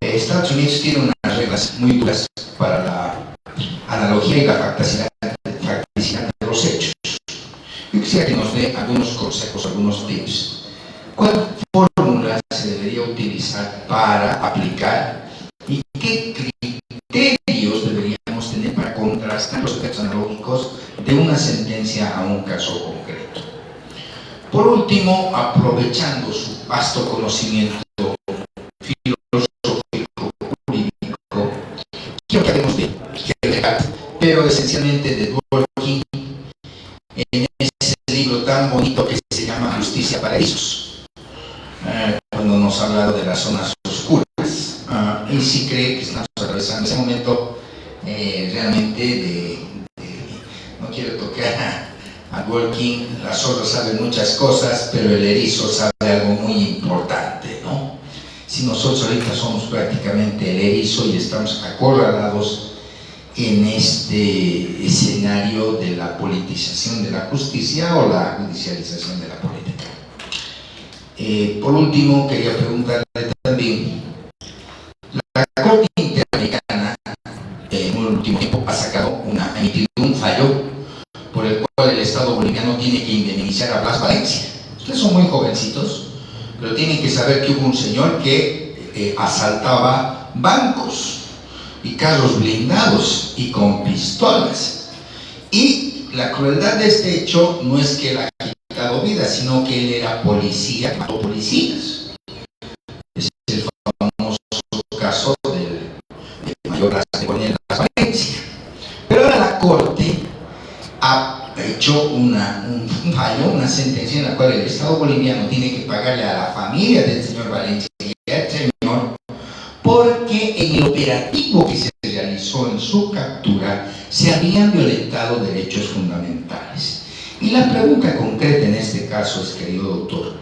Estados Unidos tiene unas reglas muy duras para la analogía y la facticidad de los hechos. Yo quisiera que nos dé algunos consejos, algunos tips. ¿Cuál fórmula fórmula se debería utilizar para aplicar y qué criterios deberíamos tener para contrastar los efectos analógicos de una sentencia a un caso concreto. Por último, aprovechando su vasto conocimiento filosófico, jurídico, quiero que hablemos de Kierkegaard, pero esencialmente de Dworkin, en ese libro tan bonito que se llama Justicia Paraísos, cuando nos ha hablado de las zonas oscuras, y si cree que estamos atravesando ese momento realmente no quiero tocar a Dworkin. La zorra sabe muchas cosas, pero el erizo sabe algo muy importante, ¿no? Si nosotros ahorita somos prácticamente el erizo y estamos acorralados en este escenario de la politización de la justicia o la judicialización de la política. Por último, quería preguntarle también, la Corte Interamericana en el último tiempo ha emitido un fallo por el cual el Estado boliviano tiene que indemnizar a Blas Valencia. Ustedes son muy jovencitos, pero tienen que saber que hubo un señor que asaltaba bancos y carros blindados y con pistolas. Y la crueldad de este hecho no es que él ha quitado vidas, sino que él era policía, mató policías. Es el famoso caso del mayor Blas Valencia. Pero ahora la Corte ha hecho un fallo, una sentencia en la cual el Estado boliviano tiene que pagarle a la familia del señor Valencia y al señor, porque en el operativo que se realizó en su captura se habían violentado derechos fundamentales. Y la pregunta concreta en este caso es, querido doctor,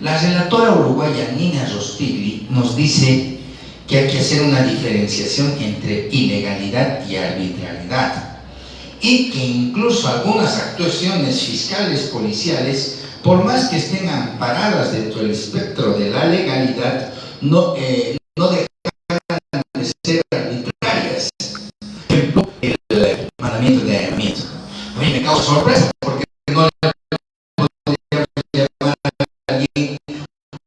la relatora uruguaya Nina Rostigli nos dice que hay que hacer una diferenciación entre ilegalidad y arbitrariedad, y que incluso algunas actuaciones fiscales policiales, por más que estén amparadas dentro del espectro de la legalidad, no dejan de ser arbitrarias. Por ejemplo, el mandamiento de allanamiento. A mí me causa sorpresa porque no le podríamos llamar a alguien,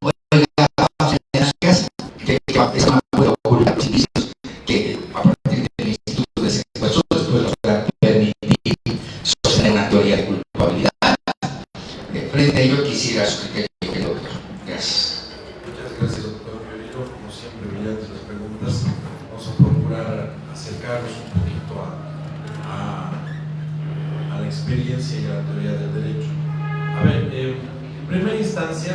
oiga, vamos a la casa, que esto no puede ocultar los indicios, que a partir del Instituto de Secuestro después los van a permitir sostener una teoría de culpabilidad. Frente a ello quisiera su criterio, doctor. Gracias. Muchas gracias, doctor Fiorino. Como siempre, brillantes las preguntas. Vamos a procurar acercarnos un poquito a la experiencia y a la teoría del derecho. A ver, en primera instancia,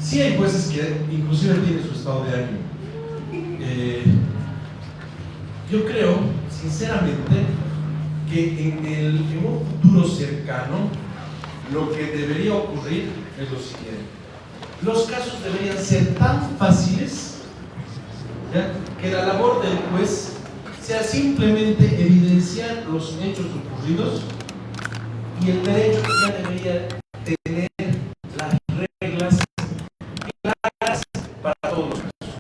sí hay jueces que inclusive tienen su estado de ánimo. Yo creo, sinceramente, que en un futuro cercano, lo que debería ocurrir es lo siguiente. Los casos deberían ser tan fáciles, ¿ya?, que la labor del juez sea simplemente evidenciar los hechos ocurridos, y el derecho ya debería tener las reglas claras para todos los casos.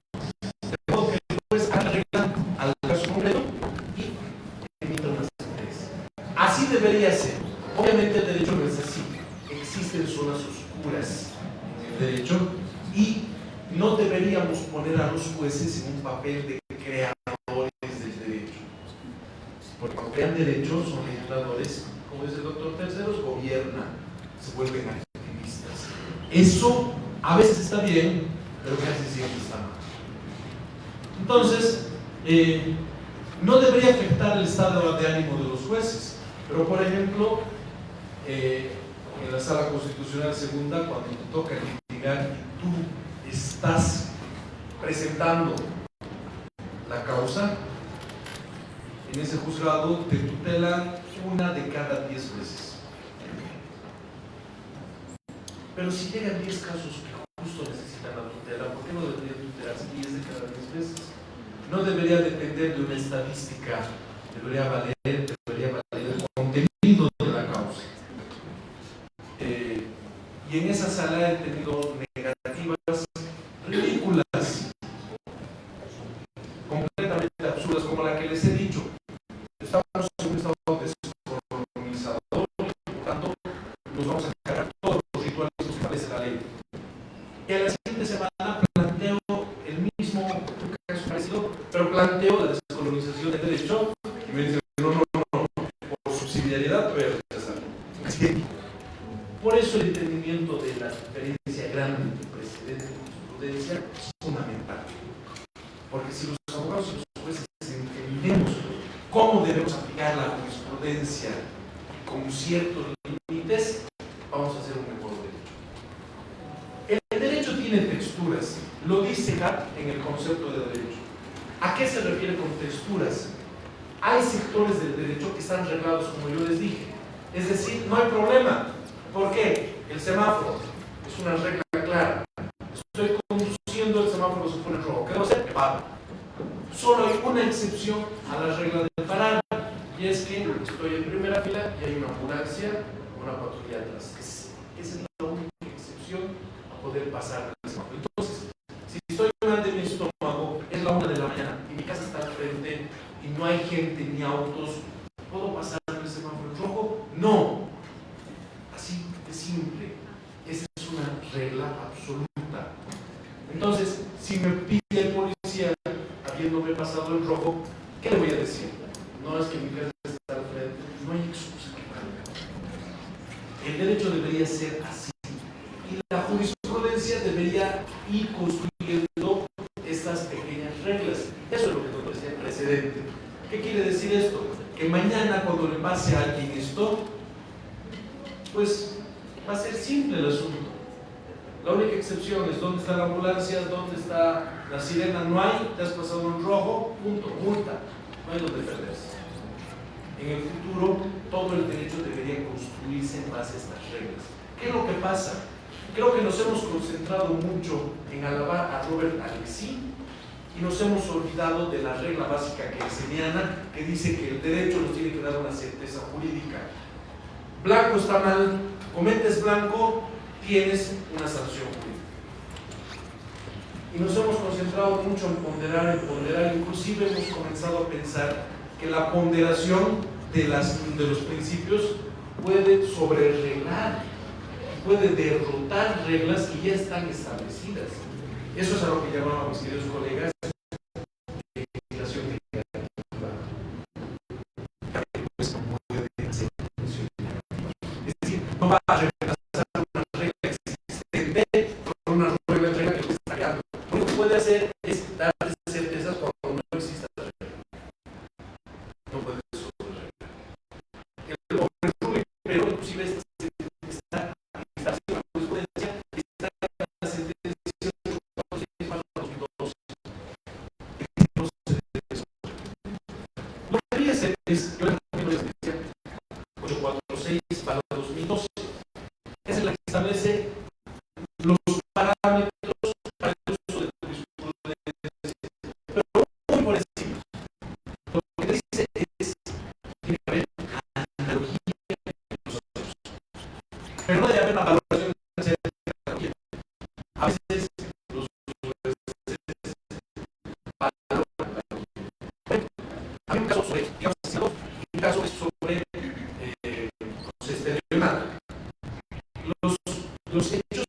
De modo que el juez arregla al caso concreto y emita una sentencia. Así debería ser. Obviamente el derecho no es así. Existen zonas oscuras en el derecho y no deberíamos poner a los jueces en un papel de creadores del derecho. Porque cuando crean derecho son legisladores, como dice el doctor Terceros, gobiernan, se vuelven activistas. Eso a veces está bien, pero casi siempre está mal. Entonces, no debería afectar el estado de ánimo de los jueces, pero por ejemplo, en la Sala Constitucional Segunda, cuando te toca litigar y tú estás presentando la causa, en ese juzgado te tutelan 1 de cada 10 veces. Pero si llegan 10 casos que justo necesitan la tutela, ¿por qué no deberían tutelarse 10 de cada 10 veces? No debería depender de una estadística, debería valer el contenido de la causa. Y en esa sala he tenido negativas ridículas, completamente absurdas, como la que les he dicho. Estamos en un estado descolonizador, por lo tanto, nos vamos a encargar todos los rituales que establece la ley. Y a la siguiente semana establecido, pero planteo la descolonización del derecho y me dicen, no, por subsidiariedad te voy a rechazar. Por eso el entendimiento de la diferencia grande entre precedente y jurisprudencia es fundamental. Porque si los abogados y los jueces entendemos cómo debemos aplicar la jurisprudencia con ciertos límites, vamos a hacer un mejor derecho. El derecho tiene texturas, lo dice Gatt en el concepto de derecho. ¿A qué se refiere con texturas? Hay sectores del derecho que están reglados, como yo les dije. Es decir, no hay problema. ¿Por qué? El semáforo es una regla clara. Estoy conduciendo, el semáforo se pone rojo. ¿Qué debo hacer? Que paro. Solo hay una excepción a la regla de parar, y es que estoy en primera fila y hay una ambulancia, una patrulla atrás. Esa es la única excepción a poder pasar el semáforo. Entonces, si estoy mal de mi estómago, es la 1 de la mañana y mi casa está al frente y no hay gente ni autos, ¿puedo pasar el semáforo en rojo? No. Así de simple. Esa es una regla absoluta. Entonces, si me pide el policía, habiéndome pasado el rojo, ¿qué le voy a decir? No es que mi casa está al frente, no hay excusa que valga. El derecho debería ser así. Y la jurisprudencia debería ir construyendo estas pequeñas reglas. Eso es lo que nosotros decía precedente. ¿Qué quiere decir esto? Que mañana, cuando le pase a alguien esto, pues va a ser simple el asunto. La única excepción es dónde está la ambulancia, dónde está la sirena. No hay, te has pasado en rojo, punto, multa. No hay donde perderse. En el futuro, todo el derecho debería construirse en base a estas reglas. ¿Qué es lo que pasa? Creo que nos hemos concentrado mucho en alabar a Robert Alexis y nos hemos olvidado de la regla básica keynesiana que dice que el derecho nos tiene que dar una certeza jurídica. Blanco está mal, cometes blanco, tienes una sanción jurídica. Y nos hemos concentrado mucho en ponderar, inclusive hemos comenzado a pensar que la ponderación de los principios puede sobrereglar, puede derrotar reglas que ya están establecidas. Eso es a lo que llamaban mis queridos colegas legislación negativa. Pues no puede ser funcional. Es decir, no va a reemplazar una regla existente con una regla que está creando. Lo que puede hacer es dar certezas cuando no exista la regla. No puede sobrereglar. El hombre rubio, pero inclusive está haciendo la jurisprudencia, está en la sentencia 846/2012. Lo que debería ser es, yo le recomiendo la sentencia 846/2012. Esa es la que establece los parámetros para el uso de jurisprudencia, pero muy por encima. Lo que dice es que tiene que haber analogía entre nosotros, pero no debe haber una valoración de analogía. A veces los jueces valoran la analogía. Hay un caso sobre, digamos, un caso sobre estelionato. Los hechos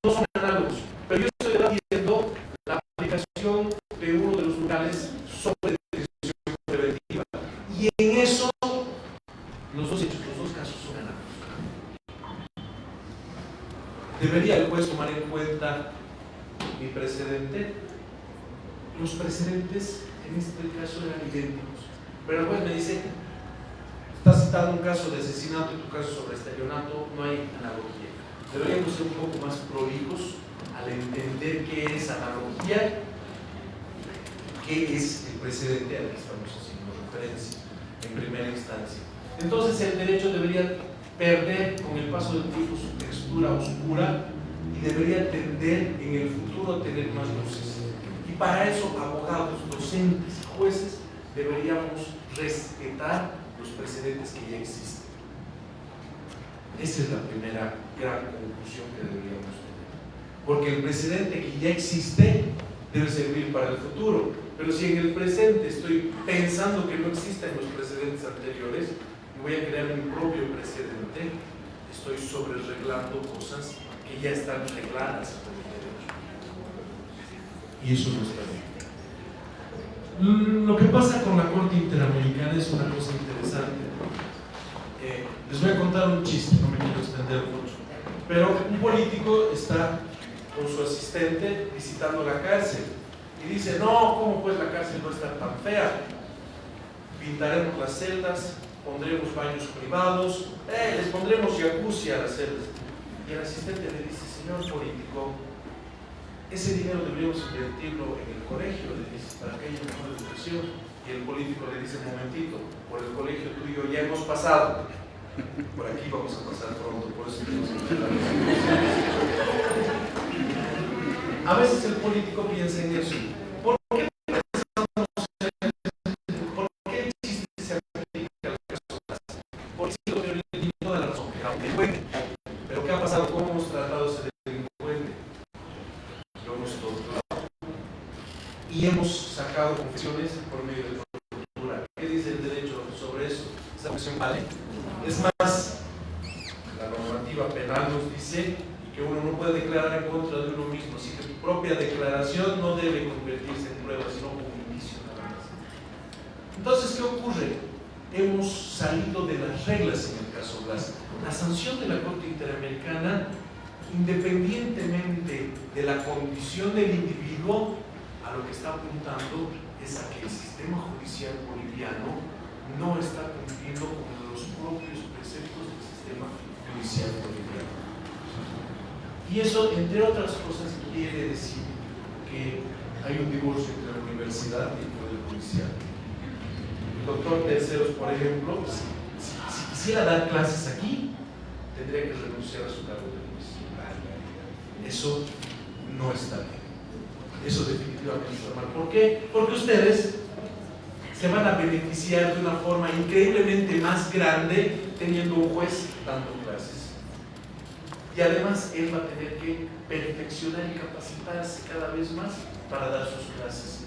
no son análogos, pero yo estoy debatiendo la aplicación de uno de los lugares sobre decisión preventiva. Y en eso, los dos hechos, los dos casos son análogos. ¿Debería el juez tomar en cuenta mi precedente? Los precedentes en este caso eran idénticos, pero el juez me dice: estás citando un caso de asesinato y tu caso sobre estelionato, no hay analogía. Deberíamos ser un poco más prolijos al entender qué es analogía, qué es el precedente al que estamos haciendo referencia en primera instancia. Entonces el derecho debería perder con el paso del tiempo su textura oscura y debería tender en el futuro a tener más luces. Y para eso abogados, docentes, jueces deberíamos respetar los precedentes que ya existen. Esa es la primera gran conclusión que deberíamos tener. Porque el precedente que ya existe debe servir para el futuro. Pero si en el presente estoy pensando que no existen los precedentes anteriores y voy a crear mi propio precedente, estoy sobrereglando cosas que ya están regladas por el derecho. Y eso no está bien. Lo que pasa con la Corte Interamericana es una cosa interesante. Les voy a contar un chiste, no me quiero extender mucho. Pero un político está con su asistente visitando la cárcel y dice: no, ¿cómo pues la cárcel no está tan fea? Pintaremos las celdas, pondremos baños privados, les pondremos jacuzzi a las celdas. Y el asistente le dice: señor político, ese dinero deberíamos invertirlo en el colegio, le dice, para que haya mejor educación. Y el político le dice: un momentito, por el colegio tú y yo ya hemos pasado, por aquí vamos a pasar pronto, por eso tenemos que hablar. A veces el político piensa en eso. ¿Por qué el chiste se aplica a las personas? Porque si lo que le digo de la razón, que era un delincuente. Pero ¿qué ha pasado? ¿Cómo hemos tratado a ese delincuente? Lo hemos torturado. Y hemos sacado confesiones por medio de tortura. ¿Qué dice el derecho sobre eso? ¿Esa confesión vale? Es más, la normativa penal nos dice que uno no puede declarar en contra de uno mismo, así que tu propia declaración no debe convertirse en prueba, sino como un indicio nada más. Entonces, ¿qué ocurre? Hemos salido de las reglas en el caso Blas. La sanción de la Corte Interamericana, independientemente de la condición del individuo, a lo que está apuntando es a que el sistema judicial boliviano no está cumpliendo con los propios preceptos del sistema judicial boliviano. Y eso, entre otras cosas, quiere decir que hay un divorcio entre la universidad y el poder judicial. El doctor Terceros, por ejemplo, si quisiera dar clases aquí, tendría que renunciar a su cargo de juez. Eso no está bien. Eso definitivamente está mal. ¿Por qué? Porque ustedes se van a beneficiar de una forma increíblemente más grande teniendo un juez dando clases. Y además él va a tener que perfeccionar y capacitarse cada vez más para dar sus clases.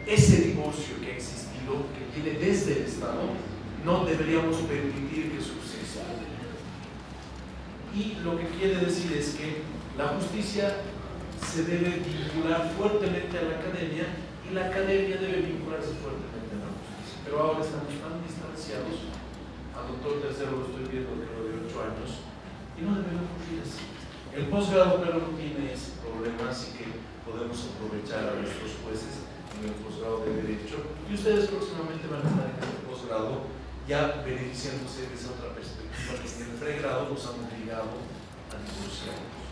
Ese divorcio que ha existido, que viene desde el Estado, no deberíamos permitir que suceda. Y lo que quiere decir es que la justicia se debe vincular fuertemente a la academia y la academia debe vincularse fuertemente a la justicia. Pero ahora estamos tan distanciados. Al doctor Tercero lo estoy viendo, creo, de 8 años, y no debería ocurrir así. El posgrado, pero no tiene ese problema, así que podemos aprovechar a nuestros jueces en el posgrado de Derecho, y ustedes próximamente van a estar en este posgrado ya beneficiándose de esa otra perspectiva que en el pregrado nos han obligado a divorciarnos.